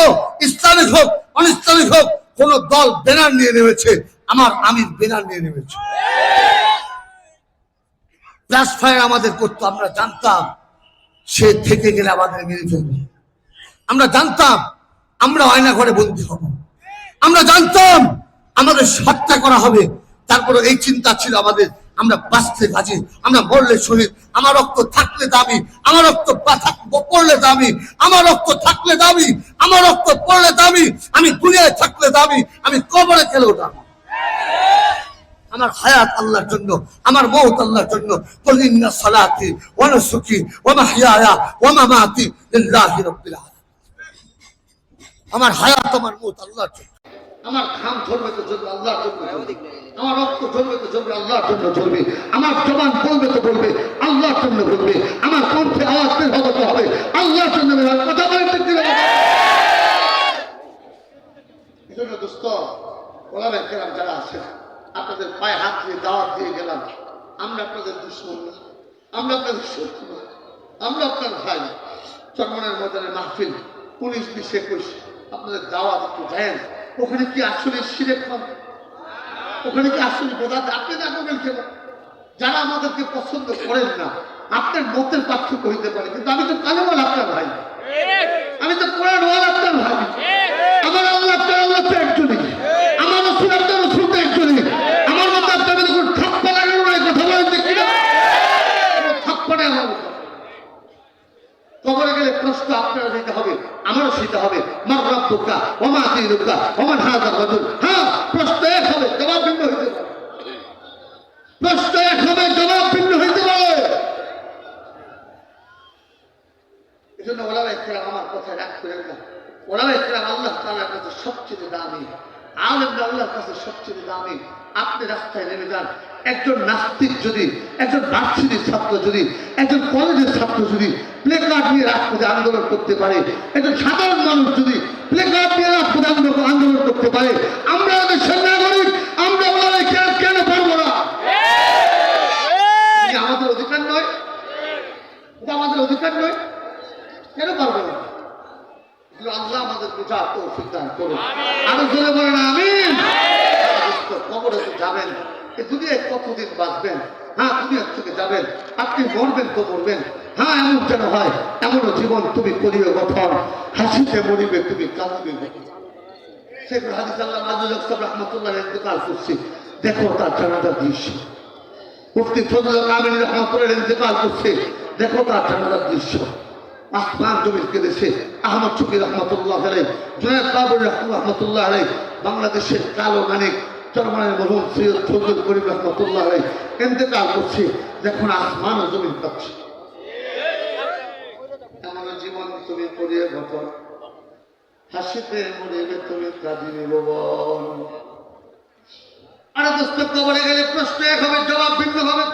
ইসলামিক হোক অনিসলামিক হোক, কোন দল ব্যানার নিয়ে নেমেছে। আমার আমির ব্যানার নিয়ে নেমেছে। ব্লাস্ট ফায়ার আমাদের করতো। আমরা জানতাম সে থেকে গেলে আমাদের মেরে ফেলবে। আমরা জানতাম আমরা আয়না ঘরে বন্দী হব। আমরা জানতাম আমাদের হত্যা করা হবে। তারপরে এই চিন্তা ছিল আমাদের, আমরা বাঁচতে রাজি, আমরা মরলে শহীদ। আমার রক্ত থাকলে দামি, আমার রক্ত পড়লে দামি, আমার রক্ত থাকলে দামি, আমার রক্ত পড়লে দামি। আমি দুনিয়ায় থাকলে দামি, আমি কবরে গেলেও দামি। আমার হায়াত আল্লাহর জন্য, আমার মওত আল্লাহর জন্য। কুল ইন্না সালাতি ওয়া নুসুকি ওয়া মাহইয়ায়া ওয়া মামাতি লিল্লাহি রাব্বিল আলামিন। আমার হায়াত আমার মওত আল্লাহর জন্য। আমার ঘাম ঝরবে তো ঝরবে আল্লাহর জন্য, আমার রক্ত ঝরবে তো ঝরবে আল্লাহর জন্য ঝরবে, আমার জবান বলবে তো বলবে আল্লাহর জন্য বলবে, আমার কণ্ঠে আওয়াজ বের হবে তো হবে আল্লাহর জন্য বের হবে। কথা বলেন ঠিক কিনা? এজন্য দোস্ত, ওলামায়ে কেরাম যারা আছেন, আপনাদের পায়ে হাত দিয়ে দাওয়াত দিয়ে গেলাম। আমরা আপনাদের দুশমন না, আমরা আপনাদের শত্রু না, আমরা আপনার ভাই। চরমনের ময়দানে মাহফিল 19, 20, 21 আপনাদের দাওয়াত একটু দেন। ওখানে কি আসলে শিরক খান? ওখানে কি আসলে বোঝাতে আপনি জানবেন কেন? যারা আমাদেরকে পছন্দ করেন না, আপনার মতের পার্থক্য হইতে পারে, কিন্তু আমি তো কালেমাল আপনার ভাই, আমি তো কোরআন ওয়াল আপনার ভাই। আমার আল্লাহ আপনার আল্লাহ তো একজনই, আমার রসুল আপনার রসুল তো একজনই। আমার মতো আপনাদের কোনো ঠাপ্পা লাগানো নয়। কথা বলেন ঠিক কিনা? ঠাপ্পাটাই আমার মতো। কবরে গেলে প্রশ্ন আপনারা দিতে হবে, আমারও সেটা হবে। মার রাব্বুকা ওয়া মা দীনুকা ওয়া মান হাযার রাজুল। হ্যাঁ, প্রশ্ন এক হবে, জবাব ভিন্ন হইতে পারে। প্রশ্ন এক হবে, জবাব ভিন্ন হইতে পারে। এজন্য ওলামায়ে কেরাম আমার কথা রাগ করেন না। ওলামায়ে কেরাম আল্লাহ তাআলার কাছে সবচেয়ে দামি, আলেমরা আল্লাহর কাছে সবচেয়ে দামি। আপনি রাস্তায় নেমে যান, একজন নাস্তিক যদি, একজন ভার্সিটির ছাত্র যদি, একজন কলেজের ছাত্র যদি প্লেকার্ড নিয়ে রাজপথে আন্দোলন করতে পারে, একজন সাধারণ মানুষ যদি প্লেকার্ড নিয়ে রাজপথে আন্দোলন করতে পারে, আমরা দেশের নাগরিক, আমরা ওলামায়ে কেরাম কেন পারবো না? আমাদের অধিকার নয়? এটা আমাদের অধিকার নয়? কেন পারবো না? আল্লাহ আমাদের বোঝার তৌফিক দান করুন। আরো জোরে বলেন আমিন। কবরে তো যাবেন, এই দুনিয়ায় কতদিন বাঁচবেন? হ্যাঁ, দুনিয়ার থেকে যাবেন, আপনি মরবেন তো মরবেন। হ্যাঁ, এমন যেন হয় এমনও জীবন তুমি করিও গঠন, হাসিতে মরিবে তুমি কাঁদিবে। শেখ হাদিস আল্লাহ মাজুল হক সাহেব রহমতুল্লাহ ইন্তেকাল করছে, দেখো তার জানাজার দৃশ্য। মুফতি ফজলুল আমিন রহমতুল্লাহ ইন্তেকাল করছে, দেখো তার জানাজার দৃশ্য। আসমান জমিন কেঁদেছে। আহমদ শফি রহমতুল্লাহ আলাইহি, জুনায়েদ বাবুর রহমতুল্লাহ আলাইহি, বাংলাদেশের কালো মানিক চরমনের মরহুম সৈয়দ ফজলুল করিম রহমতুল্লাহ আলাইহি ইন্তেকাল করছে, দেখুন আসমান ও জমিন কাঁদছে। এমন জীবন তুমি করিয়ে গঠন, হাসিতে মরিবে তুমি কাঁদিবে ভুবন। আরে দোস্ত, কবরে গেলে প্রশ্ন এক হবে, জবাব ভিন্ন হবে।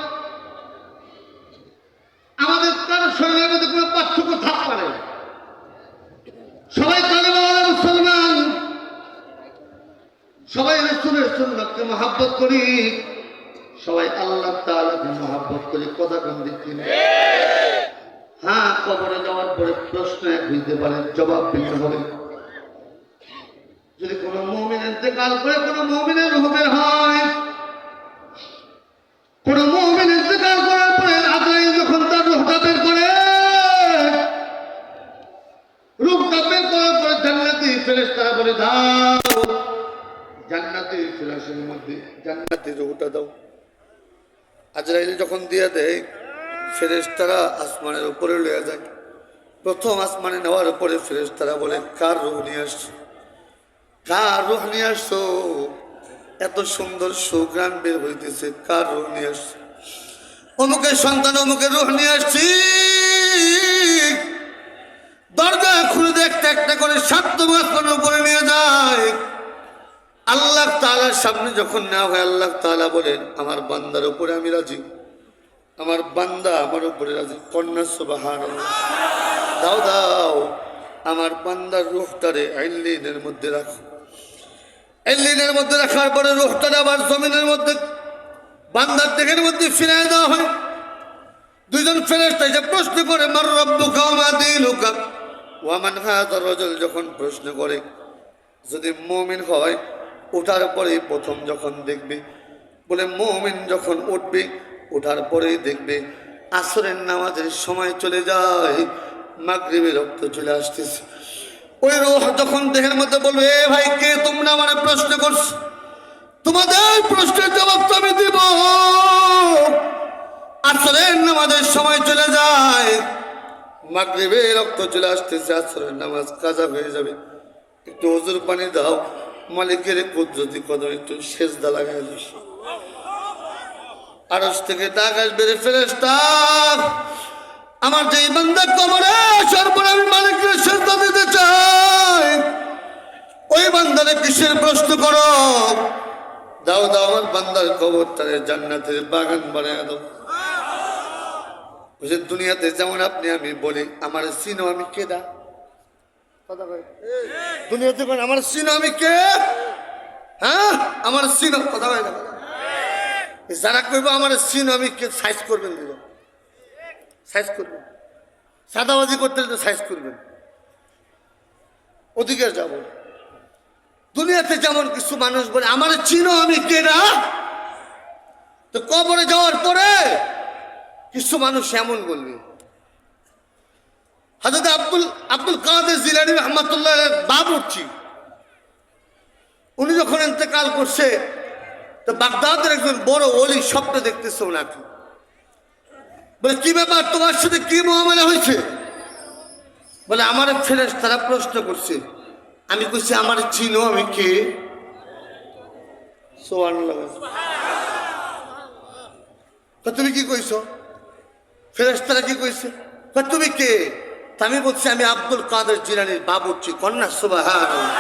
আমাদের কারো শরীরের মধ্যে কোনো পার্থক্য থাকতে পারে। সবাই কালেমাওয়ালা মুসলমান, সবাই রাসূলের সুন্নাতকে মহব্বত করি, সবাই আল্লাহ তাআলাকে মহব্বত করি। কথা কোন দিক থেকে? হ্যাঁ, কবরে যাওয়ার পরে প্রশ্ন এক হইতে পারে, জবাব ভিন্ন হবে। যদি কোনো মুমিন ইন্তেকাল করে, কোনো মুমিনের রূহ বের হয়, কোনো মুমিন ইন্তেকাল করার পরে আজরাইল যখন তার রূহটা বের করে, রূহটা বের করার পরে জান্নাতি ফেরেশতারা বলে, দাও জান্নাতি ফিরাসের মধ্যে জান্নাতি রূহটা দাও। আজরাইল যখন দিয়ে দেয়, ফেরেশতারা আসমানের উপরে লয়ে যায়। প্রথম আসমানে নেওয়ার পরে ফেরেশতারা বলে, কার রূহ নিয়ে আসছো? কার রূহ নিয়ে আসছো? এত সুন্দর সুঘ্রাণ বের হইতেছে, কার রূহ নিয়ে আসছো? অমুকের সন্তান অমুকের রূহ নিয়ে আসছি। দরজা খুলে দেখতে একটা করে 7 আসমানের উপরে নিয়ে যায়। আল্লাহ তাআলার সামনে যখন নেওয়া হয়, আল্লাহ তাআলা বলেন, আমার বান্দার উপরে আমি রাজি, আমার বান্দা আমার উপরে রাজি। কন্যা সুবহানাল্লাহ। দাও দাও, আমার বান্দার রূহটারে ইল্লিনের মধ্যে রাখো। ইল্লিনের মধ্যে রাখার পরে রূহটারে আবার জমিনের মধ্যে বান্দার দেহের মধ্যে ফিরিয়ে দেওয়া হয়। দুইজন ফেরেশতা এসে প্রশ্ন করে, মার রাব্বুকা ওয়া মা দীনুকা ওয়া মান হাযার রাজুল। যখন প্রশ্ন করে, যদি মুমিন হয়, ওঠার পরে প্রথম যখন দেখবে, বলে মুমিন যখন উঠবে, ওঠার পরেই দেখবে আসরের নামাজের সময় চলে যায়, মাগরিবের রক্ত চলে আসতেছে। ওই রূহ যখন দেহের মধ্যে বলবে, এ ভাই কে তোমরা আমারে প্রশ্ন করছো? তোমাদের প্রশ্নের জবাব তো আমি দিব। আসরের নামাজের সময় চলে যায়, মাগরিবের রক্ত চলে আসতেছে, আসরের নামাজ কাজা হয়ে যাবে। একটু ওযুর পানি দাও, মালিকের কুদরতি কদমে একটু সেজদা লাগাই দাও। আরশ থেকে ডাক আসবে, রে ফেরেশতা, আমার যে বান্দা কবরে আসার পর আমি মালিকের সিজদা দিতে চাই, ওই বান্দারে কিসের প্রশ্ন করো? দাও দাও আমার বান্দার কবরটারে জান্নাতের বাগান বানায় দাও। বুঝে দুনিয়াতে যেমন আপনি আমি বলি আমার চিনো আমি কে, দা কথা কয় দুনিয়াতে আমার চিনো আমি কে, হ্যাঁ আমার চিনো কথা কয় না, যারা কইব আমার চিনো আমি কে সাইজ করবেন, দিল সাইজ করবেন, সাদাবাজি করতে সাইজ করবেন, ওদিকে যাব। দুনিয়াতে যেমন কিছু মানুষ বলে আমার চিনো আমি কে না, তো কবরে যাওয়ার পরে কিছু মানুষ এমন বলবে। হযরত আব্দুল কাদের জিলানী রাহমাতুল্লাহ বাবুর্চি, উনি যখন ইন্তেকাল করছে তো বাগদাদের একজন বড় ওলি স্বপ্ন দেখতেছে ওনাকে, বলে কি ব্যাপার তোমার সাথে কি মুআমালা হয়েছে? বলে আমার ফেরেশতারা প্রশ্ন করছে। আমি কইছি আমার চিনো আমি কে? সুবহানাল্লাহ। তুমি কি কইছো? ফেরেশতারা কি কইছে? তুমি কে? আমি বলছি আমি আব্দুল কাদের জিলানীর বাবুর্চি, কন্যা। সুবহানাল্লাহ।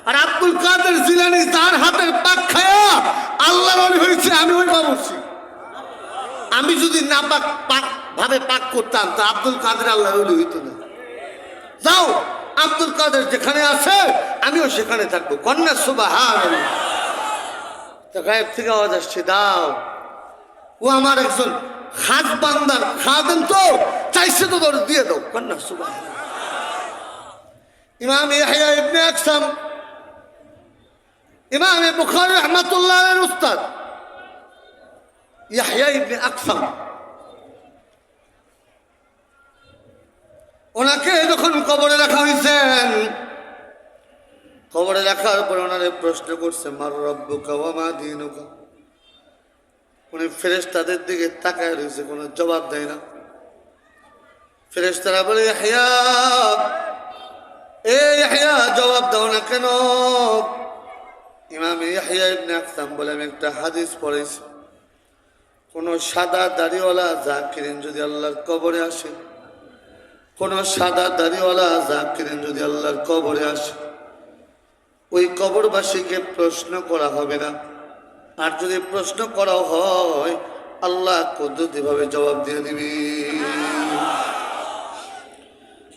আর আব্দুল কাদের জিলানী তার হাতের পাক খায়া আল্লাহর ওলি হয়েছে, আমি ওই বাবুর্চি। আমি যদি না পাক ভাবে পাক করতাম তা আব্দুল কাদের আল্লাহর ওলি হইতো না। যাও আব্দুল কাদের যেখানে আছে আমিও সেখানে থাকবো, কন্যা। সুবহানাল্লাহ। তো গায়েব থেকে আওয়াজ আসছে, দাও, ও আমার একজন খাস বান্দার খাদেম, তো চাইছে তো তোর দিয়ে দাও, কন্যা। সুবহানাল্লাহ। ইমাম ইয়াহইয়া ইবনে আকসাম, ইমাম বুখারী রাহমাতুল্লাহ আলাইহির উস্তাদ ইয়াহইয়া ইবনে আকসাম, ওনাকে যখন কবরে রাখা হয়েছেন, কবরে রাখার পর ওনারে প্রশ্ন করছে মার রব্বুকা ওয়া মা দীনুকা। উনি ফেরেশতাদের দিকে তাকায় রয়েছে, কোনো জবাব দেয় না। ফেরেশতারা বলে ইয়াহইয়া, এ ইয়াহইয়া জবাব দাও না কেন? ইমাম ইয়াহইয়া ইবনে আকসাম বলে আমি একটা হাদিস পড়েছি, কোন সাদা দাড়িওয়ালা জাকিরিন যদি আল্লাহর কবরে আসে, কোন সাদা দাড়িওয়ালা জাকিরিন যদি আল্লাহর কবরে আসে, ওই কবরবাসীকে প্রশ্ন করা হবে না। আর যদি প্রশ্ন করা হয় আল্লাহ কুদরতিভাবে জবাব দিয়ে দিবি।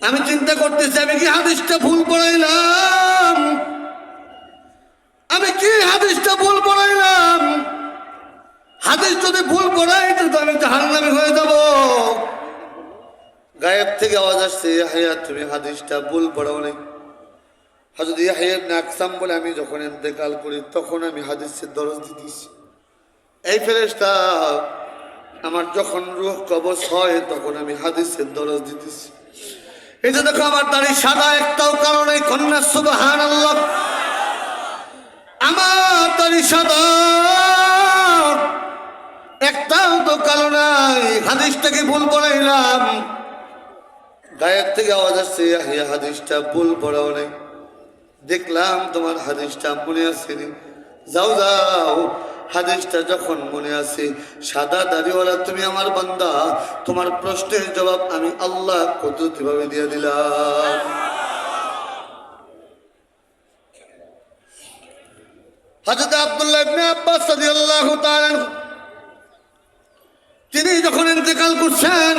আমি চিন্তা করতেছি আমি কি হাদিসটা ভুল পড়াইলাম, আমি কি হাদিসটা ভুল পড়াইলাম? হাদিস যদি ভুল পড়াই তো আমি জাহান্নামী হয়ে যাব। গায়েব থেকে আওয়াজ আসছে, ইয়াহইয়া তুমি হাদিসটা ভুল পড়াও নাই। হযরত ইয়াহইয়া ইবনে আকসাম বলে আমি যখন ইন্তেকাল করি তখন আমি হাদিসের দরজ দিতেছি। এই ফেরেশতা আমার যখন রূহ কবজ হয় তখন আমি হাদিসের দরজ দিতেছি। এই যে দেখো আমার দাড়ি সাদা, একটাও কারণ নেই, কন্যা। সুবহানাল্লাহ। আমার দাড়ি সাদা, একটাও তো কালো নাই, হাদিসটাকে ভুল পড়াইলাম। গায়ের থেকে আওয়াজ আসছে, ইয়াহইয়া হাদিসটা ভুল পড়াও নাই, দেখলাম তোমার হাদিসটা মনে আছে। যাও যাও, হাদিসটা যখন মনে আছে, সাদা দাড়িওয়ালা তুমি আমার বান্দা, তোমার প্রশ্নের জবাব আমি আল্লাহ কুদরতিভাবে দিয়ে দিলাম। হযরত আব্দুল্লাহ ইবনে আব্বাস রাদিয়াল্লাহু তাআলা তিনি যখন ইন্তেকাল করছেন,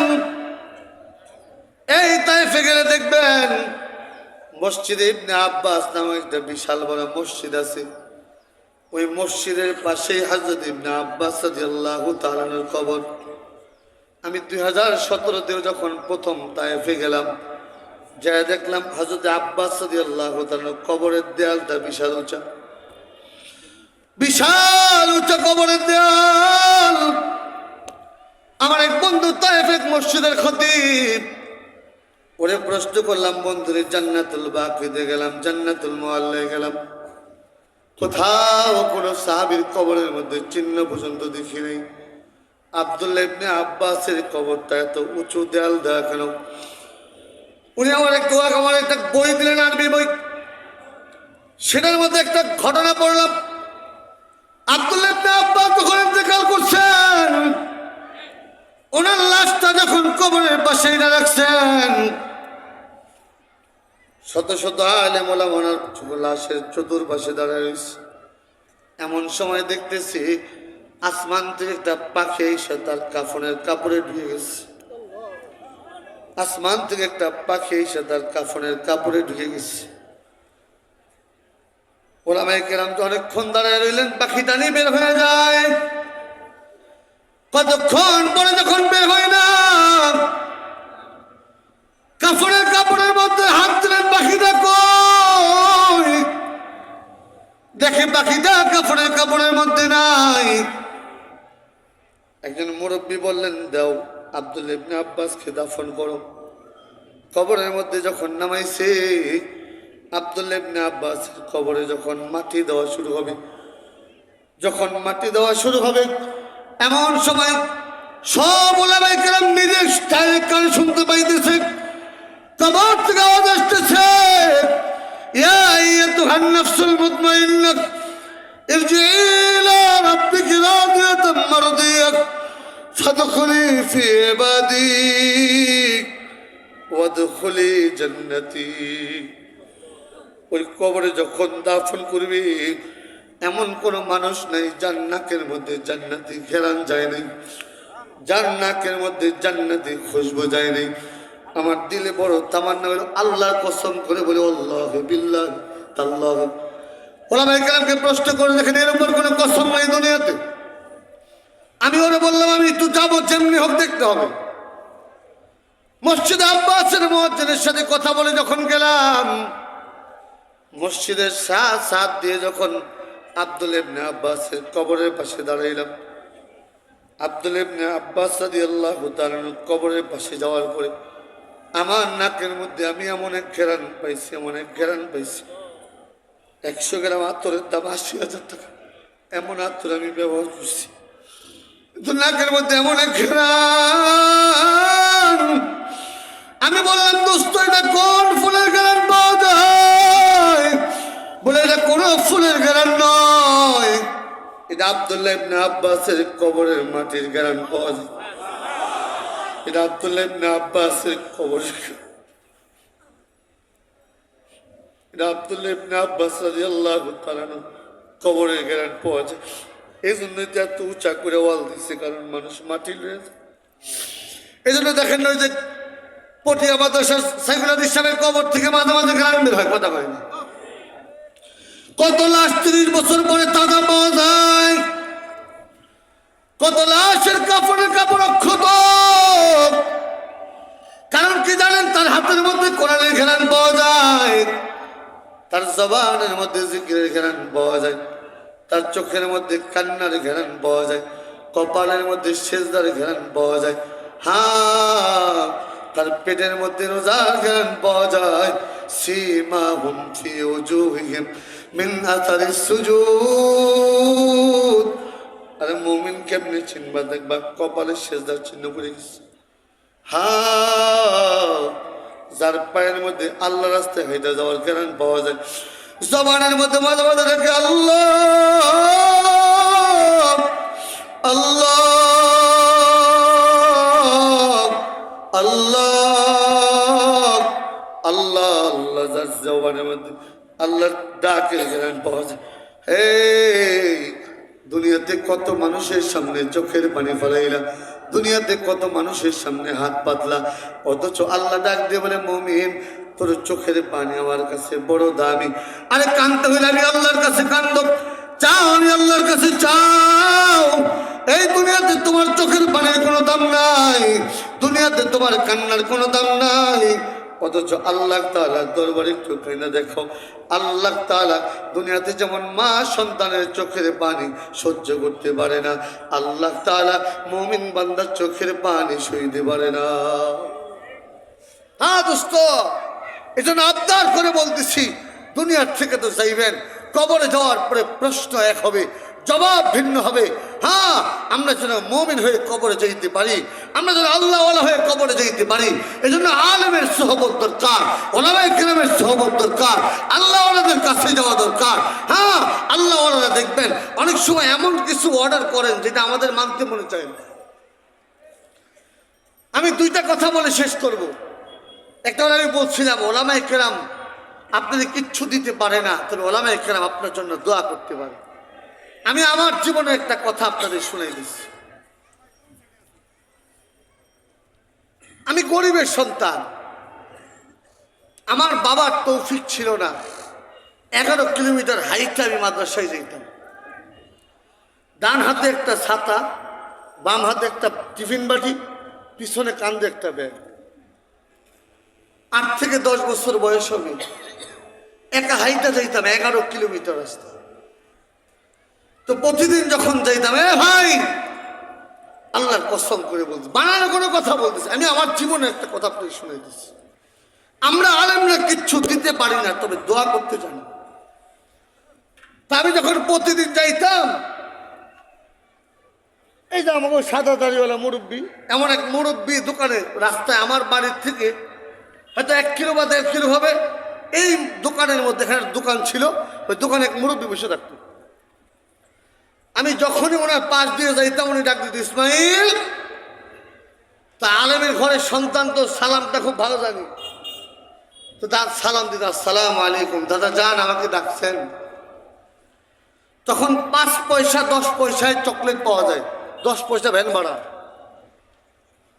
এই তায়েফে গেলে দেখবেন মসজিদে ইবনে আব্বাস নামে একটা বিশাল বড় মসজিদ আছে। ওই মসজিদের পাশেই হযরত ইবনে আব্বাস রাদিয়াল্লাহু তাআলার কবর। আমি 2017-তে যখন প্রথম তায়েফে গেলাম, যা দেখলাম হযরত আব্বাস রাদিয়াল্লাহু তাআলার কবরের দেয়ালটা বিশাল উঁচা, বিশাল উঁচা কবরের দেয়াল। আমার এক বন্ধু তায়েফের মসজিদের খতিব, ওরে প্রশ্ন করলাম, বন্ধুরে জান্নাতুল বাকিতে গেলাম, জান্নাতুল মুআল্লায় গেলাম, কোথাও কোনো সাহাবীর কবরের মধ্যে চিহ্ন পর্যন্ত দেখি নাই। আব্দুল্লাহ ইবনে আব্বাসের কবরটা এত উঁচু দেয়াল দেওয়া কেন? উনি আমার একটা বই দিলেন, আরবি বই, সেটার মধ্যে একটা ঘটনা পড়লাম। আব্দুল্লাহ ইবনে আব্বাস যখন ইন্তেকাল করছে, ওনার লাশটা যখন কবরের পাশে এনে রাখছেন, শত শত আলেম ওলামা ওনার লাশের চতুর্পাশে দাঁড়ায় রয়েছে। এমন সময় দেখতেছি আসমান থেকে একটা পাখি এসে তার কাফনের কাপড়ে ঢুকে গেছে। আসমান থেকে একটা পাখি এসে তার কাফনের কাপড়ে ঢুকে গেছে। ওলামায়ে কেরাম তো অনেকক্ষণ দাঁড়ায় রইলেন, পাখিটা নিয়ে বের হয়ে যায়। কতক্ষণ পরে যখন বের হয় না, কাফনের কাপড়ের মধ্যে হাত দিলেন, পাখিটা কই? দেখে পাখিটা কাফনের কাপড়ের মধ্যে নাই। একজন মুরব্বী বললেন, দাও আব্দুল্লাহ ইবনে আব্বাসকে দাফন করো। কবরের মধ্যে যখন নামাইছে, আব্দুল্লাহ ইবনে আব্বাসের কবরে যখন মাটি দেওয়া শুরু হবে, যখন মাটি দেওয়া শুরু হবে, এমন সময় সব ওলামায়ে কেরাম নিজের কানে শুনতে পাইতেছে, কবর থেকে আওয়াজ আসতেছে, ইয়া আইয়াতুহান নাফসুল মুতমাইন্নাহ ইরজিই ইলা রাব্বিকি রাদিয়াতাম মারদিয়াহ ফাদখুলি ফি ইবাদি ওয়াদখুলি জান্নাতি। ওই কবরে যখন দাফন করবি, এমন কোন মানুষ নাই যার নাকের মধ্যে জান্নাতি ঘেরান যায় নাই, যার নাকের মধ্যে জান্নাতি খুশবু যায় নাই। আমার দিলে বড় তামান্না হলো, আল্লাহর কসম করে বলে আল্লাহ বিল্লাহ তাল্লাহ। ওলামায়ে কেরামকে প্রশ্ন করে দেখেন, এর উপর কোনো কসম নাই দুনিয়াতে। আমি ওরা বললাম, আমি একটু যাবো, যেমনি হোক দেখতে হবে। মসজিদে আব্বাসের মুয়াজ্জিনের সাথে কথা বলে যখন গেলাম, মসজিদের সাথ দিয়ে যখন আব্দুল্লাহ ইবনে আব্বাসের কবরের পাশে দাঁড়াইলাম, আব্দুল্লাহ ইবনে আব্বাস রাদিয়াল্লাহু তাআলা কবরের পাশে যাওয়ার পরে আমার নাকের মধ্যে আমি এমন এক ঘেরান পাইছি, এমন এক ঘেরান পাইছি। 100 গ্রাম আতরের দাম 80,000 টাকা। এমন আতর আমি ব্যবহার করছি, কিন্তু নাকের মধ্যে এমন এক ঘেরান। আমি বললাম, দোস্ত এটা কোন ফুলের ঘেরান পাওয়া যায়? বলে, এটা কোন ফুলের ঘেরান নয়, এটা আব্দুল্লাহ ইবনে আব্বাসের কবরের মাটির ঘেরান পাওয়া যায়। এটা আব্দুল্লাহ ইবনে আব্বাসের কবরের, এটা আব্দুল্লাহ ইবনে আব্বাস রাদিয়াল্লাহু তাআলা কবরের ঘেরান পাওয়া যায়। এই জন্য এত উঁচা করে ওয়াল দিচ্ছে, কারণ মানুষ মাটি লয়ে যায়। এই জন্য দেখেন ওই যে পটিয়া মাদ্রাসার সাইফুল হাদিস সাহেবের কবর থেকে মাঝে মাঝে ঘেরান বের হয়, কথা হয় না। কত লাশ 30 বছর পরে তাজা পাওয়া যায়, কত লাশের কাপড়ের কাপড় অক্ষত। কারণ কি জানেন? তার হাতের মধ্যে কোরআনের ঘেরান পাওয়া যায়, তার জবানের মধ্যে জিকিরের ঘেরান পাওয়া যায়, তার চোখের মধ্যে কান্নার ঘেরান পাওয়া যায়, কপালের মধ্যে সেজদার ঘেরান পাওয়া যায়, হ্যাঁ তার পেটের মধ্যে রোজার ঘেরান পাওয়া যায়। সীমাহুম ফি উজুহিহিম মিন আসারিস সুজুদ। আরে মুমিন কেমনে চিনবা? দেখবা কপালের সেজদার চিহ্ন পড়ে গেছে। হ্যাঁ, যার পায়ের মধ্যে আল্লাহ রাস্তায় হেঁটে যাওয়ার ঘেরান পাওয়া যায়। জবানের মধ্যে মাঝে মাঝে রেখে আল্লাহ আল্লাহ আল্লাহ আল্লাহ আল্লাহ, যার জবানের মধ্যে আল্লাহর ডাকের ঘেরান পাওয়া যায়। হে, দুনিয়াতে কত মানুষের সামনে চোখের পানি ফেলাইলা, দুনিয়াতে কত মানুষের সামনে হাত পাতলা, অথচ আল্লাহ ডাক দিয়ে বলে, মুমিন তোর চোখের পানি আমার কাছে বড় দামি। আরে কান্দতে হইলে আমি আল্লাহর কাছে কান্দ, চাও আমি আল্লাহর কাছে চাও। এই দুনিয়াতে তোমার চোখের পানির কোনো দাম নাই, দুনিয়াতে তোমার কান্নার কোনো দাম নাই, অথচ আল্লাহ তাআলার দরবারে একটু কাইনা দেখো। আল্লাহ তাআলা দুনিয়াতে যেমন মা সন্তানের চোখের পানি সহ্য করতে পারে না, আল্লাহ তাআলা মুমিন বান্দার চোখের পানি সইতে পারে না। হ্যাঁ দোস্ত, এই জন্য আবদার করে বলতেছি, দুনিয়ার থেকে তো যাইবেন, কবরে যাওয়ার পরে প্রশ্ন এক হবে, জবাব ভিন্ন হবে। হ্যাঁ, আমরা যেন মুমিন হয়ে কবরে যাইতে পারি, আমরা যেন আল্লাহওয়ালা হয়ে কবরে যাইতে পারি। এই জন্য আলেমের সোহবত দরকার, ওলামায়ে কেরামের সোহবত দরকার, আল্লাহওয়ালাদের কাছে যাওয়া দরকার। হ্যাঁ, আল্লাহওয়ালারা দেখবেন অনেক সময় এমন কিছু অর্ডার করেন যেটা আমাদের মানতে মনে চায় না। আমি দুইটা কথা বলে শেষ করব। একটা হলো আমি বলছিলাম ওলামায়ে কেরাম আপনাদের কিচ্ছু দিতে পারে না, তবে ওলামায়ে কেরাম আপনার জন্য দোয়া করতে পারে। আমি আমার জীবনের একটা কথা আপনাদের শুনাই দিচ্ছি। আমি গরিবের সন্তান, আমার বাবার তৌফিক ছিল না 11 কিলোমিটার হাইটে আমি মাদ্রাসায় যেতাম। ডান হাতে একটা ছাতা, বাম হাতে একটা টিফিন বাটি, পিছনে কান্দে একটা ব্যাগ। 8 থেকে 10 বছর বয়স হবে, একা হাইটা যাইতাম 11 কিলোমিটার রাস্তা। তো প্রতিদিন যখন যাইতাম, ভাই আল্লাহর কসম করে বলছি, বানানো কোনো কথা বলতেছি, আমি আমার জীবনে একটা কথা আপনাকে শুনে দিচ্ছি। আমরা আলেমরা কিচ্ছু দিতে পারি না, তবে দোয়া করতে জানি। তা আমি যখন প্রতিদিন যাইতাম, এই যে আমাকে সাদা দাড়িওয়ালা মুরব্বী, এমন এক মুরব্বী দোকানে রাস্তায় আমার বাড়ির থেকে হয়তো 1 কিলো বা 1.5 কিলো হবে, এই দোকানের মধ্যে এখানে দোকান ছিল, ওই দোকানে এক মুরব্বী বসে থাকতো। আমি যখনই ওনার পাশ দিয়ে যাইতাম উনি ডাক দিত ইসমাইল। তা আলেমের ঘরের সন্তান তো সালামটা খুব ভালো জানি, তো তার সালাম দিত, আসসালামু আলাইকুম দাদা যান, আমাকে ডাকছেন। তখন 5 পয়সা 10 পয়সায় চকলেট পাওয়া যায়, 10 পয়সা ভ্যান ভাড়া,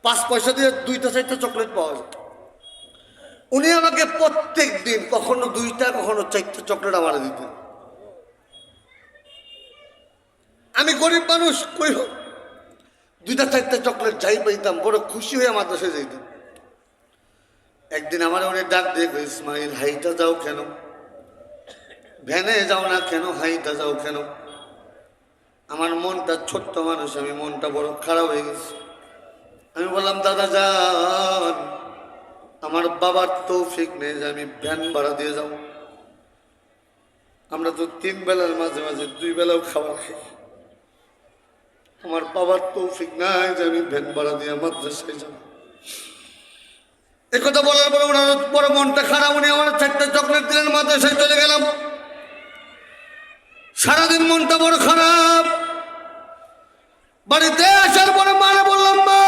5 পয়সা দিয়ে 2টা 4টা চকলেট পাওয়া যায়। উনি আমাকে প্রত্যেক দিন কখনো 2টা কখনো 4টা চকলেট আমার দিতেন। আমি গরিব মানুষ, কই 2টা 4টা চকলেট যাই পাইতাম, বড় খুশি হয়ে মাদ্রাসায় যাইতাম। একদিন আমার উনি ডাক দিয়ে ইসমাইল হাইটা যাও কেন, ভ্যানে যাও না কেন, হাইটা যাও কেন? আমার মনটা ছোট্ট মানুষ, আমি মনটা বড় খারাপ হয়ে গেছে। আমি বললাম দাদা যান, আমার বাবার তৌফিক নেই যে আমি ভ্যান ভাড়া দিয়ে যাব। আমরা তো 3 বেলার মাঝে মাঝে 2 বেলাও খাবার খাই, আমার বাবার তৌফিক নাই যে আমি ভ্যান ভাড়া দিয়ে মাদ্রাসায় যাব। একথা বলার পরে ওনার বড় মনটা খারাপ, উনি আমার 4টা চকলেট দিলেন, মাদ্রাসায় চলে গেলাম। সারাদিন মনটা বড় খারাপ। বাড়িতে আসার পরে মারে বললাম, মা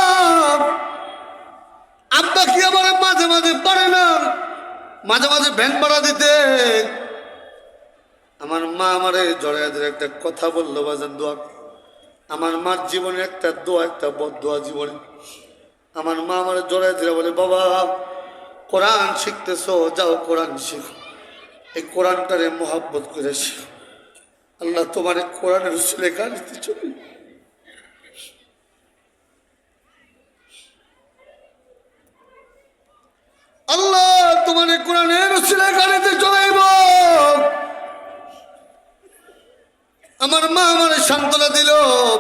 আব্বা কি আমার মাঝে মাঝে পারে না মাঝে মাঝে ভ্যান ভাড়া দিতে? আমার মা আমারে জড়াইয়া ধরে একটা কথা বললো, বাজার দোয়া। আমার মার জীবনে একটা দোয়া, একটা বদদোয়া জীবনে। আমার মা আমারে জড়াইয়া ধরে বলে, বাবা কোরআন শিখতেছো, যাও কোরআন শিখো, এই কোরআনটারে মোহাব্বত করে শিখো। আল্লাহ তোমার কোরআনের উসুলে গাড়িতে চলে, আল্লাহ তোমার কোরআনের উসুলে গাড়িতে চলাইব। আমার মা আমার সান্ত্বনা দিল,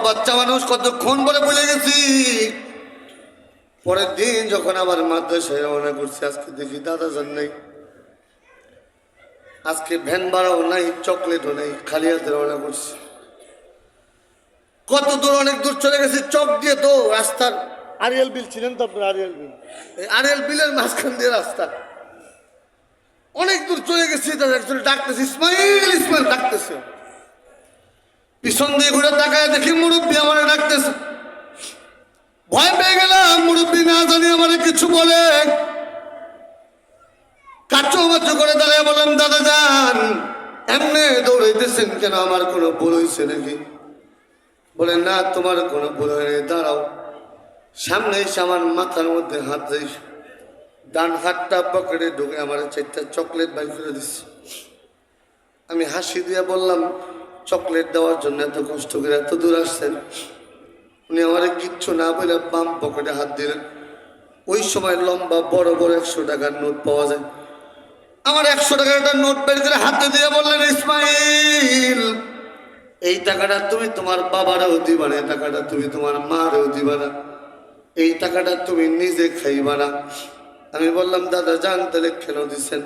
বাচ্চা মানুষ কতক্ষণ বলে ভুলে গেছি। পরের দিন যখন আবার মাদ্রাসায় রওনা করছি, আজকে দেখি দাদা যান নাই, আজকে ভ্যান ভাড়াও নাই, চকলেটও নাই, খালি হাতে রওনা করছি। কত দূর, অনেক দূর চলে গেছি। চক দিয়ে তো রাস্তার আরিয়াল বিল, ছিলেন তো আপনার আরিয়াল বিল, এই আরিয়াল বিলের মাঝখান দিয়ে রাস্তা, অনেক দূর চলে গেছি। তাদের একজন ডাকতেছে, ইসমাইল ইসমাইল ডাকতেছে। পিছন দিয়ে ঘুরে তাকায় দেখি মুরব্বী আমার ডাকতেছে। ভয় পেয়ে গেলাম, মুরব্বী না জানি আমার কিছু বলে। কাচু মাচু করে দাঁড়িয়ে বললাম, দাদা যান এমনি দৌড়াইতেছেন কেন, আমার কোনো ভুল হয়েছে নাকি? বলে না, তোমার কোনো ভুল হয়নি, দাঁড়াও। সামনে এসে আমার মাথার মধ্যে হাত দিস, ডান হাতটা পকেটে ঢুকে আমার 4টা চকলেট বাই করে দিচ্ছে। আমি হাসি দিয়ে বললাম, চকলেট দেওয়ার জন্য এত কষ্ট করে এত দূর আসছেন? উনি আমার কিচ্ছু না বলে বাম পকেটে হাত দিলেন। ওই সময় লম্বা বড় বড় 100 টাকার নোট পাওয়া যায়। আমার 100 টাকার একটা নোট বের করে হাতে দিয়ে বললেন, ইসমাইল এই টাকাটা তুমি তোমার বাবারও দিবা না, এই টাকাটা তুমি তোমার মারও দিবা না, এই টাকাটা তুমি নিজে খাইবা না। আমি বললাম, দাদা জান তাহলে কেন দিচ্ছেন?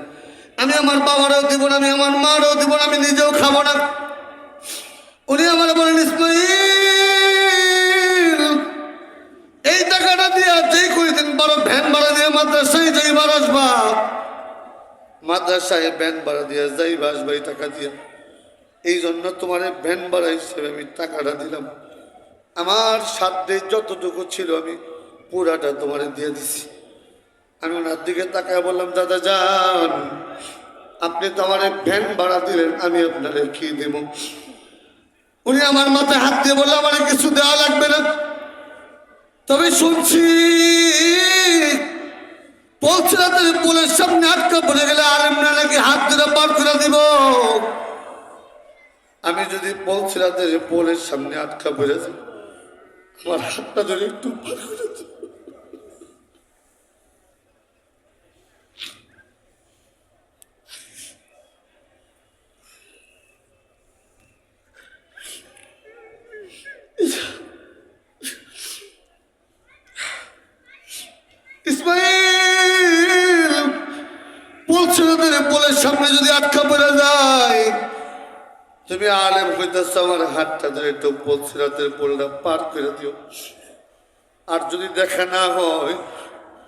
আমি আমার বাবারও দিব না, আমি আমার মারও দিব না, আমি নিজেও খাবো না। উনি আমার বলেন, ইসমাইল এই টাকাটা দিয়ে যেই কয়েকদিন বড় ভ্যান ভাড়া দিয়ে মাদ্রাসায় যাইবার আসবা, মাদ্রাসায় ভ্যান ভাড়া দিয়ে যাইবা আসবা এই টাকা দিয়ে, এই জন্য তোমার ভ্যান ভাড়া হিসেবে আমি টাকাটা দিলাম। আমার সাধ্যে যতটুকু ছিল আমি পুরাটা তোমার দিয়ে দিছি। আমি ওনার দিকে তাকায় বললাম, দাদা যান, আপনি তো আমার ভ্যান ভাড়া দিলেন, আমি আপনার কি দেব? উনি আমার মাথায় হাত দিয়ে বললো, আমার কিছু দেওয়া লাগবে না, তবে শুনছি পৌঁছাতে পুলের সামনে আটকা পড়ে গেলে আলেমরা নাকি হাত ধরে পার করে দিব। আমি যদি পৌঁছাতে পোলের সামনে আটকা পড়ে যাই, আমার হাতটা ধরে একটু পার করে দিব। ইসমাইল পৌঁছাতে পোলের সামনে যদি আটকা পড়ে যায়, তুমি আলেম হইতেছ, আমার হাতটা ধরে একটু পৌঁছাতে পোলটা পার করে দিও। আর যদি দেখা না হয়,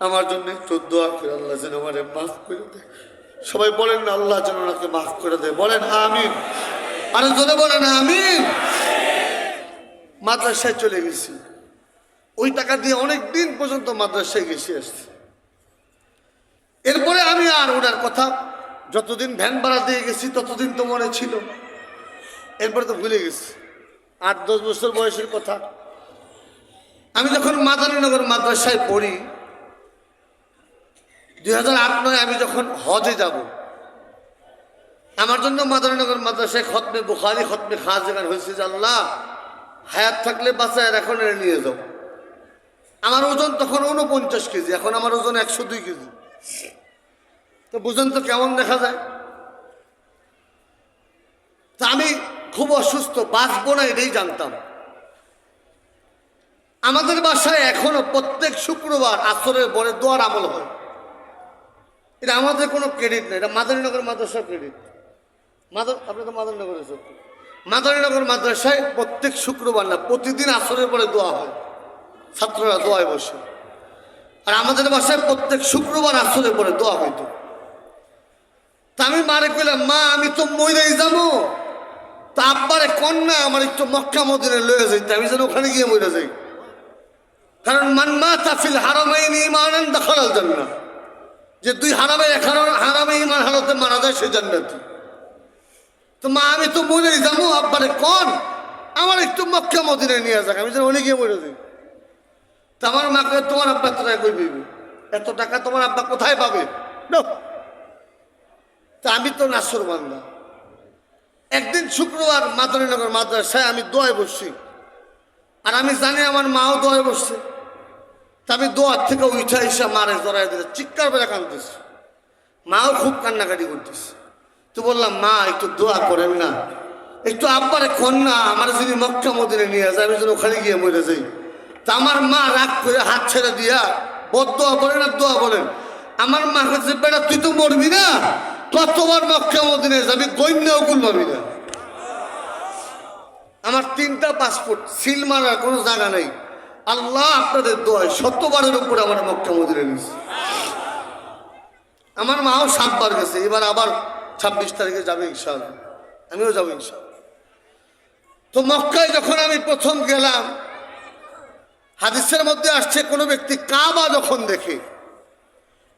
আমার জন্য একটু দোয়া করে, আল্লাহ যেন আমারে মাফ করে দেয়। সবাই বলেন না, আল্লাহ যেন ওনাকে মাফ করে দেয়। বলেন আমিন। আরে জোরে বলেন আমিন। মাদ্রাসায় চলে গেছি, ওই টাকা দিয়ে অনেক দিন পর্যন্ত মাদ্রাসায় গেছি আসছি। এরপরে আমি আর ওনার কথা, যতদিন ভ্যান ভাড়া দিয়ে গেছি ততদিন তো মনে ছিল, এরপরে তো ভুলে গেছি। 8-10 বছর বয়সের কথা। আমি যখন মাদারীনগর মাদ্রাসায় পড়ি, 2008-9 আমি যখন হজে যাব, আমার জন্য মাদারীনগর মাদ্রাসায় খতমে বুখারী, খতমে খাজেগান হয়েছে যে আল্লাহ হায়াত থাকলে বাঁচায় এখন নিয়ে যাও। আমার ওজন তখন 49 কেজি, এখন আমার ওজন 102 কেজি। তো বুঝেন তো কেমন দেখা যায়। তা আমি খুব অসুস্থ, বাঁচবো না এটাই জানতাম। আমাদের বাসায় এখনো প্রত্যেক শুক্রবার আসরের পরে দোয়ার আমল হয়। এটা আমাদের কোনো ক্রেডিট নেই, এটা মাদারীনগর মাদ্রাসার ক্রেডিট। আপনি তো মাদারীনগরে সত্যি, মাদারীনগর মাদ্রাসায় প্রত্যেক শুক্রবার না, প্রতিদিন আসরের পরে দোয়া হয়, ছাত্ররা দোয়ায় বসে। আর আমাদের বাসায় প্রত্যেক শুক্রবার আসরের পরে দোয়া হইতো। তা আমি মারে কইলাম, মা আমি তো মইরাই যাবো, তা আব্বারে কন্যা আমার একটু মক্কা মদিনায় লয়ে যাইতে, আমি যেন ওখানে গিয়ে মরে যাই। কারণ মান মাতা ফিল হারামাইনি ঈমানান দাখালাল জান্নাহ, যে দুই হারামে ঈমান হারাতে মারা যায় সে জান্নাতি। তো মা আমি তো মরেই যাবো, আব্বারে কন আমার একটু মক্কা মদিনায় নিয়ে যাক, আমি যেন ওখানে গিয়ে মরে যাই। তা আমার মাকে, তোমার আব্বা কোথায় কই পাইবে, এত টাকা তোমার আব্বা কোথায় পাবে? তা আমি তো নাসর বান্দা। একদিন শুক্রবার মাদারীনগর মাদ্রাসায় আমি দোয়ায় বসছি, আর আমি জানি আমার মাও দোয়ায় বসছে। তা আমি দোয়ার থেকে উঠা এসে মারে জড়াই দিতে চিৎকার বেলা কাঁদতেছে, মাও খুব কান্নাকাটি করতেছে। তো বললাম, মা একটু দোয়া করেন না, একটু আব্বারে কন্যা আমার যিনি মক্কা মদিনায় নিয়ে যায়, আমি যেন ওখানে গিয়ে মরে যাই। তা আমার মা রাগ করে হাত ছেড়ে দিয়া বদদোয়া বলেন আর দোয়া বলেন। আমার মা কাছে, বেটা তুই তো মরবি না, কতবার মক্কা মদিনায় যাবি, গইন্যাও কুল পাবি না। আমার 3টা পাসপোর্ট, সিল মারার কোনো জায়গা নেই। আল্লাহ আপনাদের দোয়ায় 100বারের উপরে আমার মক্কা মদিনায় নিয়েছে। আমার মাও 7বার গেছে, এবার আবার 26 তারিখে যাবে ইনশাআল্লাহ, আমিও যাবো ইনশাআল্লাহ। তো মক্কায় যখন আমি প্রথম গেলাম, হাদিসের মধ্যে আসছে, কোনো ব্যক্তি কাবা যখন দেখে,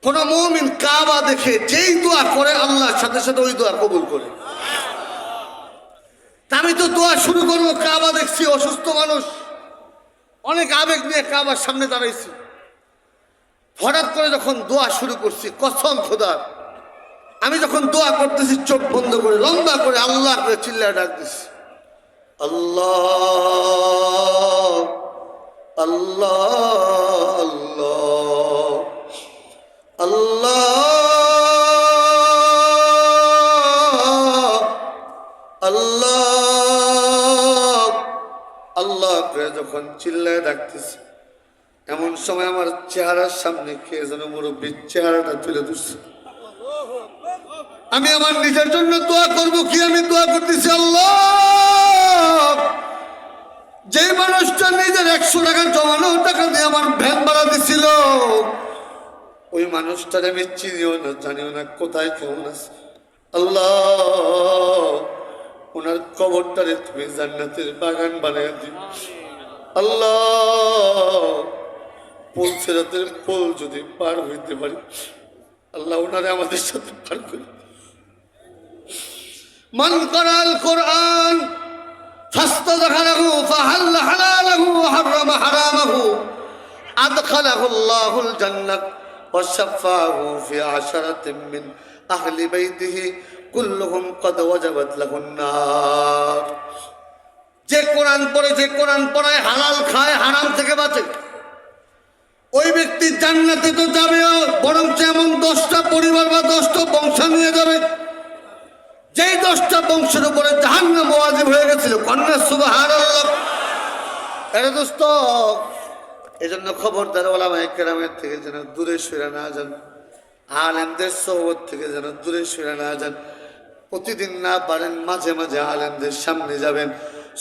কোন মুমিন কাবা দেখে যেই দোয়া করে আল্লাহর সাথে সাথে ওই দোয়া কবুল করে। আমি তো দোয়া শুরু করবো, কাবা দেখছি, অসুস্থ মানুষ, অনেক আবেগ নিয়ে কাবার সামনে দাঁড়াইছি। হঠাৎ করে যখন দোয়া শুরু করছি, কসম খোদার, আমি যখন দোয়া করতেছি চোখ বন্ধ করে লম্বা করে আল্লাহ করে চিল্লায় ডাক দিছি, আল্লাহ আল্লাহ আল্লাহ আল্লাহ আল্লাহ আল্লাহ করে যখন চিল্লায় ডাকতেছি, এমন সময় আমার চেহারার সামনে কে যেন মুরব্বীর চেহারাটা তুলে ধরছে। আমি আমার নিজের জন্য দোয়া করবো কি, আমি দোয়া করতেছি, আল্লাহ যে মানুষটা নিজের 100 টাকা জমানো টাকা দিয়ে আমার ভ্যান ভাড়া দিছিল, ওই মানুষটার আমি চিনিও না, জানিও না কোথায় কেমন আছে। আল্লাহ ওনার কবরটারে তুমি জান্নাতের বাগান বানায় দিও। আল্লাহ পোল সেরাতের পোল যদি পার হইতে পারি, আল্লাহ ওনারে আমাদের সাথে পার করে। মান করাল কোরআন ফাস্তাযকারাহু ফাহাল্লা হালালাহু ওয়া হারামা হারামাহু আদখালাহু আল্লাহুল জান্নাত ওয়া শাফাহু ফি আশরাতিন মিন আহলি বাইতিহি কুল্লুহুম ক্বাদ ওয়াজাবাত লাহুন নার। যে কোরআন পড়ে, যে কোরআন পড়ায়, হালাল খায়, হারাম থেকে বাঁচে, ওই ব্যক্তি জান্নাতে তো যাবে, বরং যেমন 10টা পরিবার বা 10টা বংশ নিয়ে যাবে। যেই 10টা বংশের উপরে জাহান্নাম ওয়াজিব হয়ে গেছিল, কন্যা সুবহানাল্লাহ। আরে দোস্ত, এজন্য খবরদার ওলামায়ে কেরামের থেকে যেন দূরে সরে না যান, আলেমদের সোহবত থেকে যেন দূরে সরে না যান। প্রতিদিন না পারেন মাঝে মাঝে আলেমদের সামনে যাবেন।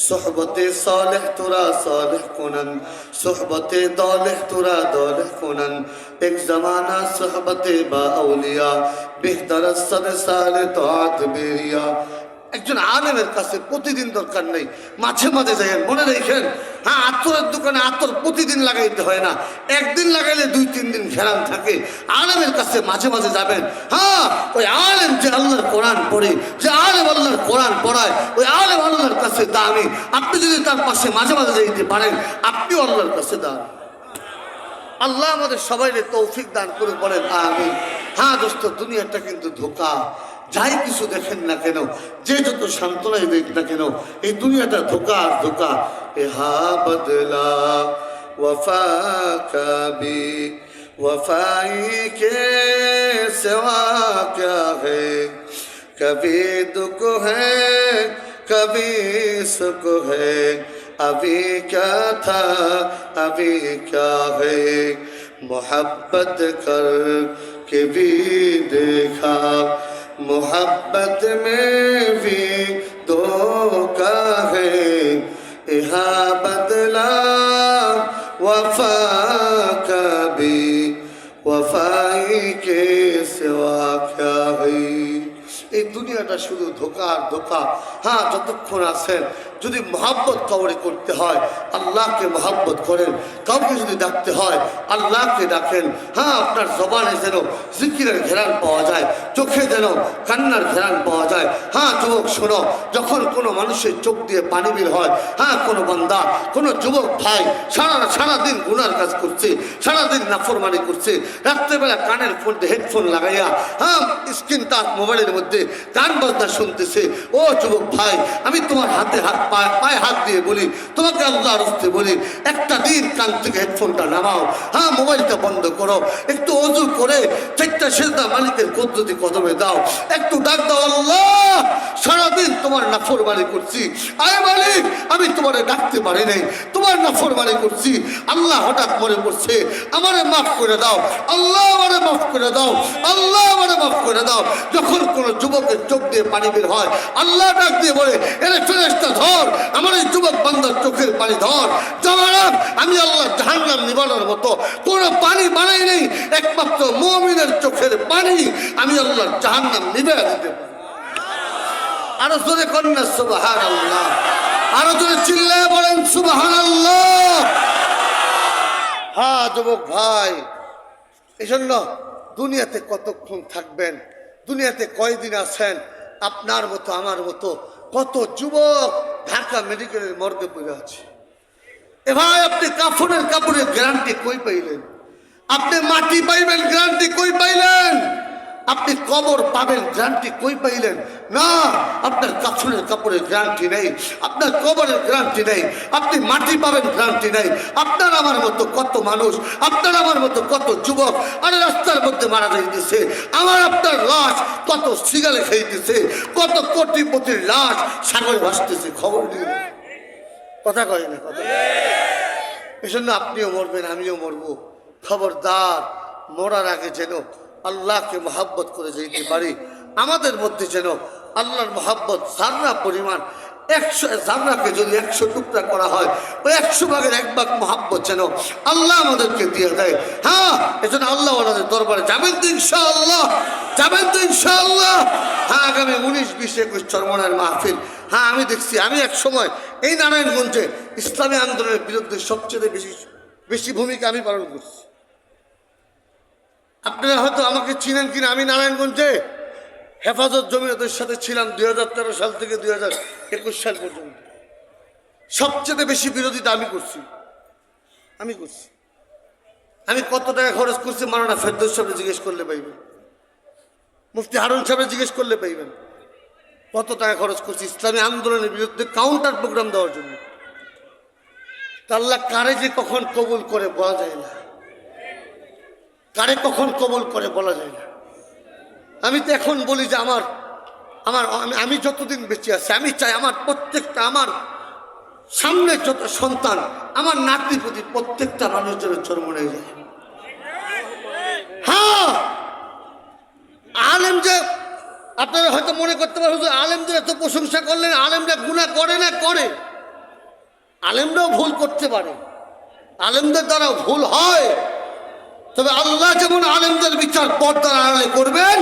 সোহবতে সালেহ তোরা সালেহ কোনান, সোহবতে দালেহ তোরা দালেহ কোনান। এক জমানা সোহবতে বা আউলিয়া, বেহতর সদ সালে তাআত বেরিয়া। একজন আলেমের কাছে প্রতিদিন দরকার নেই, মাঝে মাঝে যাইয়েন। মনে রেখেন, হ্যাঁ, আতরের দোকানে আতর প্রতিদিন লাগাইতে হয় না, একদিন লাগাইলে 2-3 দিন ঘেরান থাকে। আলেমের কাছে মাঝে মাঝে যাবেন। হ্যাঁ, ওই আলেম যে আল্লাহর কোরআন পড়ে, যে আলেম আল্লাহর কোরআন পড়ায়, ওই আলেম আল্লাহর কাছে দামি। আপনি যদি তার পাশে মাঝে মাঝে যাইতে পারেন, আপনিও আল্লাহর কাছে দামি। আল্লাহ আমাদের সবাইকে তৌফিক দান করে বলেন আমিন। হ্যাঁ দোস্ত, দুনিয়াটা কিন্তু ধোঁকা। যাই কিছু দেখেন না কেন, যে যত সান্ত্বনাই দেখ না কেন, এই দুনিয়াটা ধোঁকা আর ধোঁকা। এহা বদলা ওয়ফা কবি ওয়ফাই কে সিওয়া ক্যা है, कभी दुख है कभी सुख है, अभी क्या था अभी क्या है, मोहब्बत कर के भी देखा, मोहब्बत में भी धोखा है, यहाँ बदला वफा कभी वफाई के सिवा क्या है। এই দুনিয়াটা শুধু ধোঁকা আর ধোঁকা। হ্যাঁ, যতক্ষণ আছেন, যদি মহাব্বত কাউরে করতে হয়, আল্লাহকে মহাব্বত করেন। কাউকে যদি ডাকতে হয়, আল্লাহকে ডাকেন। হ্যাঁ, আপনার জবানে যেন জিকিরের ঘেরান পাওয়া যায়, চোখে যেন কান্নার ঘেরান পাওয়া যায়। হ্যাঁ যুবক শোনো, যখন কোনো মানুষের চোখ দিয়ে পানি বের হয়, হ্যাঁ কোনো বান্দা, কোনো যুবক ভাই সারাদিন গুনার কাজ করছে, সারাদিন নাফরমানি করছে, রাত্রেবেলা কানের মধ্যে হেডফোন লাগাইয়া, হ্যাঁ স্ক্রিন টাচ মোবাইলের মধ্যে গান বাজনা শুনতেছে। ও যুবক ভাই, আমি তোমার হাতে হাত পায়ে হাত দিয়ে বলি, তোমাকে আল্লাহর রাস্তায় বলি, একটা দিন কান থেকে হেডফোনটা নামাও, হ্যাঁ মোবাইলটা বন্ধ করো, একটু ওযু করে 4টা সিজদা মালিকের কুদরতি কদমে দাও, একটু ডাক দাও, আল্লাহ সারাদিন তোমার নাফরমানি করছি, আয় মালিক আমি তোমারে ডাকতে পারি নাই, তোমার নাফরমানি করছি, আল্লাহ হঠাৎ মনে পড়ছে, আমারে মাফ করে দাও, আল্লাহ আমারে মাফ করে দাও, আল্লাহ আমারে মাফ করে দাও। যখন কোনো যুবকের চোখ দিয়ে পানি বের হয়, আল্লাহ ডাক দিয়ে বলে, এরে ফেরেশতা ধর, আমার এই যুবক বান্দার চোখের পানি ধর। জানালাম আমি আল্লাহ জাহান্নাম নিবানোর মতো কোনো পানি বানাই নেই, একমাত্র মুমিনের চোখের পানি আমি আল্লাহ জাহান্নাম নিবাইয়া দিতে পারি। আরো জোরে কন্যা সুবহানাল্লাহ, আরো জোরে চিল্লায় বলেন সুবহানাল্লাহ। হ্যাঁ যুবক ভাই, এই জন্য দুনিয়াতে কতক্ষণ থাকবেন, দুনিয়াতে কয়দিন আছেন? আপনার মতো আমার মতো কত যুবক ঢাকা মেডিকেলের মর্গে পড়ে আছে। এ ভাই, আপনি কাফনের কাপড়ের গ্যারান্টি কই পাইলেন? আপনি মাটি পাইবেন গ্যারান্টি কই পাইলেন? আপনি কবর পাবেন গ্যারান্টি কই পাইলেন? না, আপনার কাফনের কাপড়ের গ্যারান্টি নেই, আপনার কবরের গ্যারান্টি নেই, আপনি মাটি পাবেন গ্যারান্টি নেই। আপনার আমার মতো কত মানুষ, আপনার আমার মতো কত যুবক আরে রাস্তার মধ্যে মারা যাইতেছে, আমার আপনার লাশ কত সিগালে খাইতেছে, কত কোটিপতির লাশ সাগরে ভাসতেছে, খবর নেই, কথা কয় না কথা। এই জন্য আপনিও মরবেন, আমিও মরবো। খবরদার, মরার আগে যেন আল্লাহকে মহাব্বত করে যেতে পারি। আমাদের মধ্যে যেন আল্লাহর মহাব্বত জাররা পরিমাণ, 100 জাররাকে যদি 100 টুকরা করা হয়, ওই 100 ভাগের 1 ভাগ মহাব্বত যেন আল্লাহ আমাদেরকে দিয়ে দেয়। হ্যাঁ, এজন্য আল্লাহ ওনাদের দরবারে যাবেন তো ইনশাআল্লাহ, যাবেন তো ইনশাআল্লাহ। হ্যাঁ, আগামী 19, 20, 21 চরমনার মাহফিল। হ্যাঁ আমি দেখছি, আমি এক সময় এই নারায়ণগঞ্জে ইসলামী আন্দোলনের বিরুদ্ধে সবচেয়ে বেশি ভূমিকা আমি পালন করছি। আপনারা হয়তো আমাকে চিনেন কিনা, আমি নারায়ণগঞ্জে হেফাজত জমিয়তের সাথে ছিলাম 2013 সাল থেকে 2021 সাল পর্যন্ত। সবচেয়ে বেশি বিরোধিতা আমি করছি। আমি কত টাকা খরচ করছি মাওলানা ফেরদৌস সাহেব জিজ্ঞেস করলে পাইবেন, মুফতি হারুন সাহেব জিজ্ঞেস করলে পাইবেন কত টাকা খরচ করছি ইসলামী আন্দোলনের বিরুদ্ধে কাউন্টার প্রোগ্রাম দেওয়ার জন্য। তা আল্লাহ কারে যে কখন কবুল করে বলা যায় না, কারে কখন কবুল করে বলা যায় না। আমি তো এখন বলি যে আমি যতদিন বেঁচে আছি আমি চাই আমার প্রত্যেকটা, আমার সামনে যত সন্তান, আমার নাতি প্রতি প্রত্যেকটা মানুষ যেন জন্ম নিয়ে যায়। হ্যাঁ, আলেম যে আপনারা হয়তো মনে করতে পারেন যে আলেমদের এত প্রশংসা করলেন, আলেমরা গুনাহ করে না, করে। আলেমরাও ভুল করতে পারে, আলেমদের দ্বারা ভুল হয়। তবে আল্লাহ যেমন আলেমদের বিচার পর্দার আড়ালে করবেন,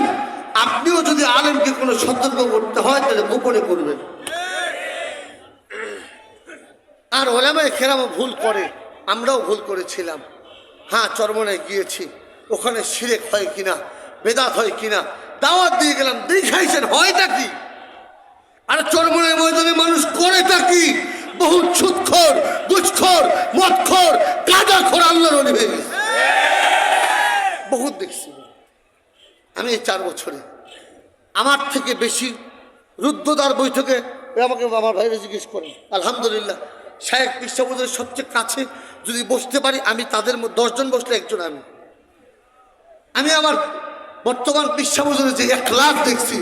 আপনিও যদি আলেমকে কোনো সতর্ক করতে হয় তাহলে গোপনে করবেন। আর ওলামায়ে কেরাম ভুল করে, আমরাও ভুল করেছিলাম। হ্যাঁ, চরমনায় গিয়েছি, ওখানে শিরক হয় কিনা, বেদাত হয় কিনা দাওয়াত দিয়ে গেলাম, দেখাইছেন হয়টা কি। আর চরমনায় ময়দানে মানুষ করেটা কি? বহু সুদখোর, ঘুষখোর, মদখোর, গাঁজাখোর আল্লাহর ওলি হয়ে গেছে। বহুত দেখছি আমি এই 4 বছরে। আমার থেকে বেশি রুদ্ধদ্বার বৈঠকে আমাকে আমার ভাইরা জিজ্ঞেস করেন। আলহামদুলিল্লাহ, শায়েখ পীর সবচেয়ে কাছে যদি বসতে পারি, আমি তাদের মধ্যে 10 জন বসলে একজন আমি আমার বর্তমান পীর যে ইখলাস দেখছি,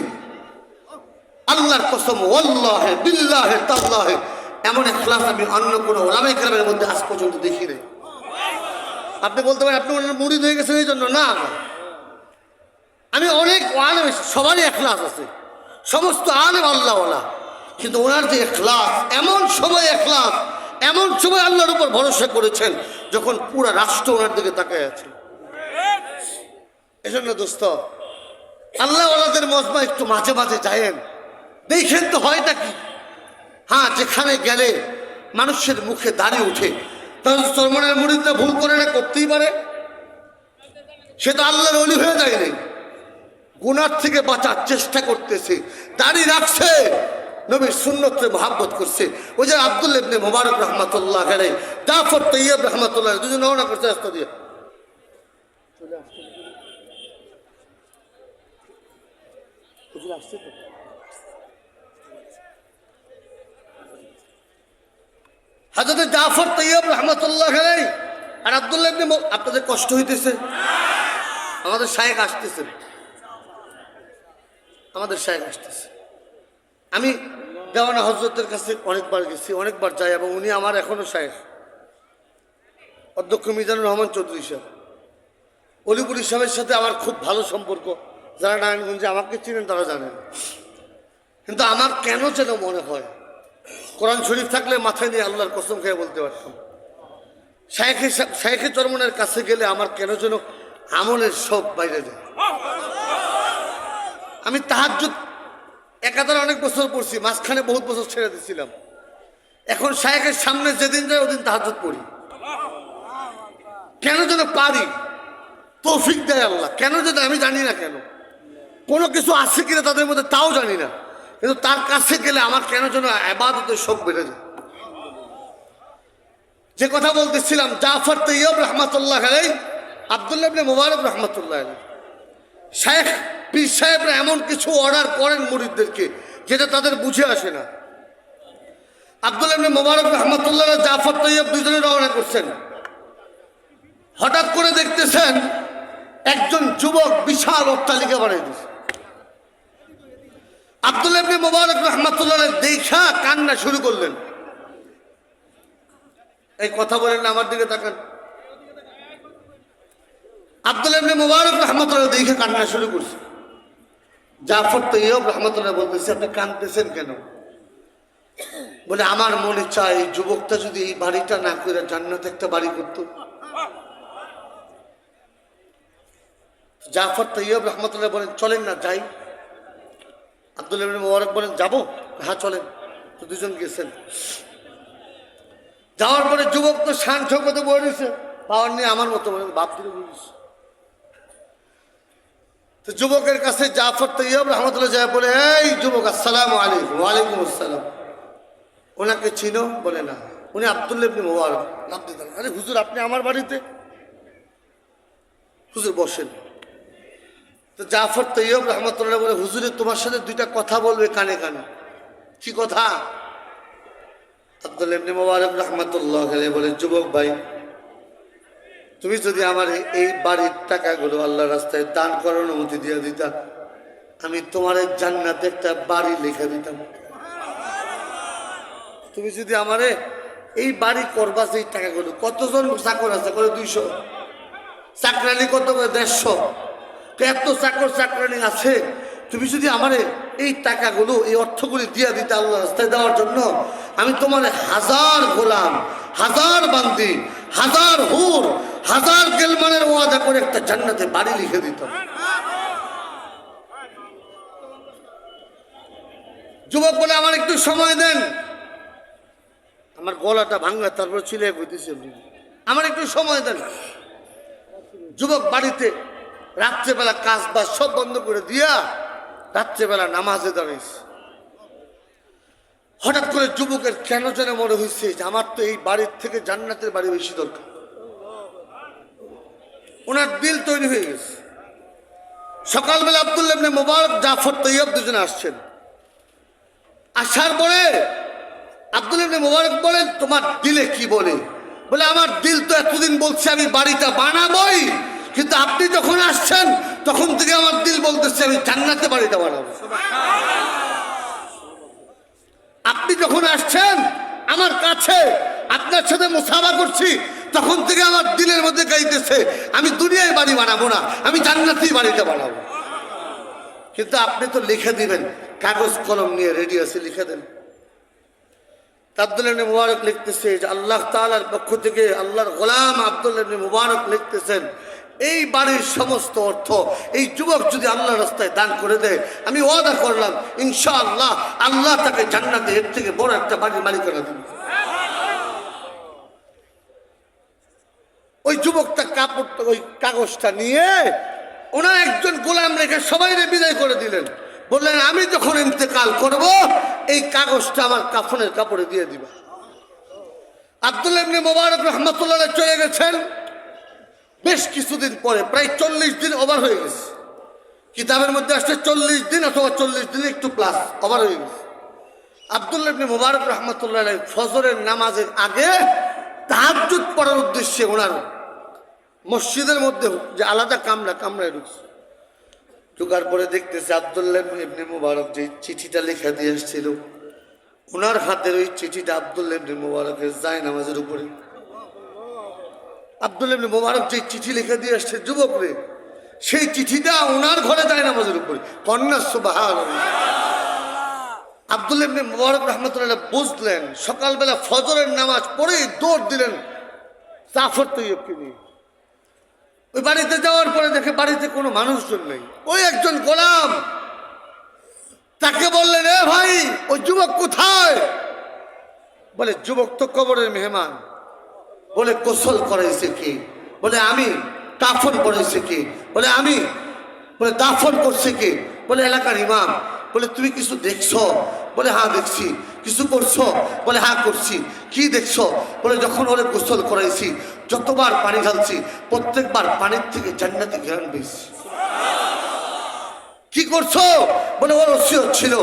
আল্লাহর কসম, ওয়াল্লাহি বিল্লাহি তাআলাহি, এমন ইখলাস আমি অন্য কোনো ওলামায়ে কেরামের মধ্যে আজ পর্যন্ত দেখি নাই। আপনি বলতে পারেন আপনি ওনার মুরিদ হয়ে গেছেন এই জন্য। না, আমি অনেক আলেম, সবারই ইখলাস আছে, সমস্ত আলেম আল্লাহওয়ালা, কিন্তু ওনার যে ইখলাস, এমন সময় ইখলাস, এমন সময় আল্লাহর উপর ভরসা করেছেন যখন পুরো রাষ্ট্র ওনার দিকে তাকায় আছে। এজন্য দোস্ত, আল্লাহওয়ালাদের মজমা একটু মাঝে মাঝে যায়েন, দেখেন তো হয়টা কি। হ্যাঁ, যেখানে গেলে মানুষের মুখে দাঁড়িয়ে উঠে, তাহলে চরমনের মুরিদরা ভুল করে না, করতেই পারে, সে তো আল্লাহর ওলি হয়ে যায় নাই, গুনার থেকে বাঁচার চেষ্টা করতেছে, দাঁড়িয়ে রাখছে, নবীর সুন্নতে মহাব্বত করছে। ওই যে আব্দুল্লাহ ইবনে মুবারক রহমাতুল্লাহ আলাইহি, জাফর তৈয়ব রহমাতুল্লাহ, দুজন রওনা করছে রাস্তা দিয়ে। হযরত জাফর তৈয়ব রহমাতুল্লাহ আলাইহি আর আব্দুল্লাহ ইবনে, আপনাদের কষ্ট হইতেছে? আমাদের শায়েখ আসতেছেন, আমি দেওয়ানা হযরতের কাছে অনেকবার গেছি, অনেকবার যাই, এবং উনি আমার এখনো শায়েখ, অধ্যক্ষ মিজানুর রহমান চৌধুরী সাহেব। অলিপুরি সাহেবের সাথে আমার খুব ভালো সম্পর্ক, যারা নারায়ণগঞ্জে আমাকে চিনেন তারা জানেন। কিন্তু আমার কেন যেন মনে হয়, কোরআন শরীফ থাকলে মাথায় নিয়ে আল্লাহর কসম খেয়ে বলতে পারতাম, শায়েখে চরমনের কাছে গেলে আমার কেন যেন আমলের সব বাইরে যায়। আমি তাহাজ্জুদ একাধারে অনেক বছর পড়ছি, মাঝখানে বহুত বছর ছেড়ে দিয়েছিলাম। এখন শায়েখের সামনে যেদিন যায় ওদিন তাহাজ্জুদ পড়ি, কেন যেন পারি, তৌফিক দেয় আল্লাহ। কেন যেন আমি জানি না, কেন কোনো কিছু আছে কিনা তাদের মধ্যে তাও জানি না, কিন্তু তার কাছে গেলে আমার কেন যেন ইবাদতের শোক বেড়ে যায়। যে কথা বলতেছিলাম, জাফর তৈয়ব রহমাতুল্লাহ আলাইহি, আব্দুল্লাহ ইবনে মুবারক রহমাতুল্লাহ আলাইহি, শায়েখ পীর সাহেবরা এমন কিছু অর্ডার করেন মুরিদদেরকে যেটা তাদের বুঝে আসে না। আব্দুল্লাহ ইবনে মুবারক রহমাতুল্লাহ আলাইহি, জাফর তৈয়ব দুজনে রওনা করছেন। হঠাৎ করে দেখতেছেন একজন যুবক বিশাল অট্টালিকা বানিয়ে দিয়েছে। আব্দুল্লাহ ইবনে মুবারক রহমাতুল্লাহ আলাইহি দেখা কান্না শুরু করলেন। এই কথা বলেন না, আমার দিকে তাকান। আব্দুল্লাহ ইবনে মুবারক রহমাতুল্লাহ দেখে কান্না শুরু করছে। জাফর তৈয়ব রহমাতুল্লাহ বলতেছে, আপনি কাঁদতেছেন কেন? বলে, আমার মনে চায় এই যুবকটা যদি এই বাড়িটা না করে জান্নাতে একটা বাড়ি করত। জাফর তৈয়ব রহমাতুল্লাহ বলেন, চলেন না যাই। আব্দুল্লাহ ইবনে মুবারক বলেন, যাবো? হ্যাঁ চলেন। তো দুজন গেছেন। যাওয়ার পরে যুবক তো শান শৌকতে বয়ে রয়েছে, পাওয়ার নিয়ে আমার মতো বাপ দিকে বুঝিস। তো যুবকের কাছে জাফর তৈয়ব রহমতুল্লাহ যায় বলে, এই যুবক, আসসালামু আলাইকুম। ওয়ালাইকুম আসসালাম। ওনাকে চিনো? বলে না। উনি আব্দুল্লাহ ইবনে মুবারক। নাম দিতেন। আরে হুজুর, আপনি আমার বাড়িতে? হুজুর বসেন। তো জাফর তৈয়ব রহমতুল্লাহ বলে, হুজুরে তোমার সাথে দুইটা কথা বলবে কানে কানে। কি কথা? আব্দুল্লাহ ইবনে মুবারক রহমতুল্লাহ বলে, যুবক ভাই, তুমি যদি আমার এই বাড়ির টাকাগুলো আল্লাহ রাস্তায় দান করার অনুমতি দিয়ে দিতা, আমি তোমার জান্নাতে একটা বাড়ি লিখে দিতাম। তুমি যদি আমারে এই বাড়ি করবা, সেই টাকাগুলো, কতজন চাকর আছে? করে 200। চাকরানি কত? করে 150। এত চাকর চাকরানি আছে, তুমি যদি আমারে এই টাকাগুলো, এই অর্থগুলি দিয়ে দিতে আল্লাহ রাস্তায় দেওয়ার জন্য, আমি তোমার 1000 গোলাম, 1000 বান্দি, 1000 হুর, 1000 গেলমানের ওয়াদা করে একটা জান্নাতে বাড়ি লিখে দিতাম। যুবক বলে, আমার একটু সময় দেন। আমার গলাটা ভাঙা, তারপর ছিলে কইতেছি, আমার একটু সময় দেন। যুবক বাড়িতে রাত্রেবেলা কাজ বাজ সব বন্ধ করে দিয়া রাত্রেবেলা নামাজে দাঁড়িয়েছে। হঠাৎ করে যুবকের কেন যেন মনে হয়েছে যে আমার তো এই বাড়ির থেকে জান্নাতের বাড়ি বেশি দরকার। ওনার দিল তৈরি হয়ে গেছে। সকালবেলা আব্দুল্লাহ ইবনে মুবারক, জাফর তৈয়ব দুজনে আসছেন। আসার পরে আব্দুল্লাহ ইবনে মুবারক বলেন, তোমার দিলে কি বলে? বলে, আমার দিল তো এতদিন বলছে আমি বাড়িটা বানাবোই, কিন্তু আপনি যখন আসছেন তখন থেকে আমার দিল বলতেছে আমি জান্নাতে বাড়িটা বানাবো। আপনি যখন আসছেন আমার কাছে, আপনার সাথে মুসাফা করছি, তখন থেকে আমার দিলের মধ্যে গাইতেছে আমি দুনিয়ায় বাড়ি বানাবো না, আমি জান্নাতেই বাড়িটা বানাবো। কিন্তু আপনি তো লিখে দিবেন, কাগজ কলম নিয়ে রেডি আছে, লিখে দেন। আব্দুল্লাহ ইবনে মুবারক লিখতেছে যে আল্লাহ তাআলার পক্ষ থেকে আল্লাহর গোলাম আব্দুল্লাহ ইবনে মুবারক লিখতেছেন, এই বাড়ির সমস্ত অর্থ এই যুবক যদি আল্লাহর রাস্তায় দান করে দেয়, আমি ওয়াদা করলাম ইনশাআল্লাহ আল্লাহ তাকে জান্নাতে এর থেকে বড় একটা বাড়ির মালিকানা দিবেন। ওই যুবকটা কাপড়টা, ওই কাগজটা নিয়ে ওনার একজন গোলাম রেখে সবাইকে বিদায় করে দিলেন। বললেন, আমি যখন ইন্তেকাল করব এই কাগজটা আমার কাফনের কাপড়ে দিয়ে দিবা। আব্দুল্লাহ ইবনে মুবারক রহমাতুল্লাহ চলে গেছেন। বেশ কিছুদিন পরে, প্রায় 40 দিন ওভার হয়ে গেছে। কিতাবের মধ্যে আসছে 40 দিন অথবা 40 দিন একটু প্লাস ওভার হয়ে গেছে। আব্দুল্লাহ ইবনে মুবারক রহমাতুল্লাহ ফজরের নামাজের আগে তাহাজ্জুদ পড়ার উদ্দেশ্যে ওনার মসজিদের মধ্যে যে আলাদা কামরায় ঢুকছে। ঢুকার পরে দেখতেছে আব্দুল্লাহ ইবনে মুবারক যে চিঠিটা লেখা দিয়ে এসেছিল, ওনার হাতের ওই চিঠিটা আব্দুল্লাহ ইবনে মুবারকের জায়নামাজের উপরে। আব্দুল্লাহ ইবনে মুবারক যে চিঠি লিখে দিয়ে আসছে যুবকরে, সেই চিঠিটা ওনার ঘরে জায়নামাজের উপরে। কন্যা সুবহানাল্লাহ। আব্দুল্লাহ ইবনে মুবারক রহমাতুল্লাহ বুঝলেন, সকালবেলা ফজরের নামাজ পড়ে দৌড় দিলেন জাফর তৈয়বকে নিয়ে। ওই বাড়িতে যাওয়ার পরে দেখে বাড়িতে কোনো মানুষজন নেই। ওই একজন গোলাম, তাকে বললেন, এ ভাই, ওই যুবক কোথায়? বলে, যুবক তো কবরের মেহমান। বলে, গোসল করাইছে কি? বলে, আমি। কাফন পড়াইছে কি? বলে, আমি। বলে, দাফন করছে কি? বলে, এলাকার ইমাম। বলে, তুমি কিছু দেখছো? বলে, হ্যাঁ দেখছি। কিছু করছো? বলে, হ্যাঁ করছি। কি দেখছো? বলে, যখন ওরে গোসল করাইছি, যতবার পানি ঢালছি, প্রত্যেকবার পানির থেকে জান্নাতি ঘ্রাণ বেশি। কি করছো? বলে, ওর ওসিয়ত ছিল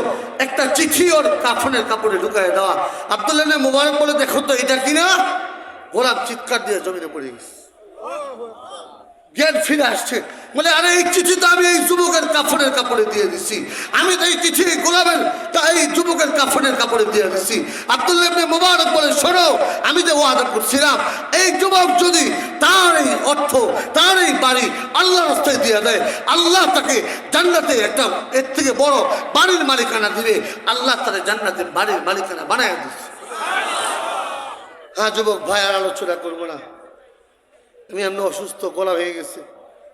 একটা চিঠি ওর কাফনের কাপড়ে ঢুকায় দেওয়া। আব্দুল্লাহ ইবনে মুবারক বলে, দেখো তো এটা কিনা। গোলাম চিৎকার দিয়ে জমিনে পড়ে গেছে। জ্ঞান ফিরে আসছে। বলে, আরে এই চিঠি তো আমি এই যুবকের কাফনের কাপড়ে দিয়ে দিছি। আমি তো এই চিঠি গোলামের এই যুবকের কাফনের কাপড়ে দিয়ে দিছি। আব্দুল্লাহ ইবনে মুবারক বলে, শোনো, আমি যে ওয়াদা করছিলাম এই যুবক যদি তার এই অর্থ, তার এই বাড়ি আল্লাহর রাস্তায় দিয়ে দেয়, আল্লাহ তাকে জান্নাতে একটা এর থেকে বড় বাড়ির মালিকানা দিবে। আল্লাহ তাকে জান্নাতে বাড়ির মালিকানা বানায় দিচ্ছে। হ্যাঁ যুবক ভাই, আর আলোচনা করবো না, আমি এমনি অসুস্থ, গলা হয়ে গেছে,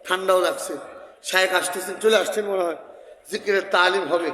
ঠান্ডাও লাগছে। শায়েখ আসতেছেন, চলে আসছেন মনে হয়, জিকিরের তালিম হবে।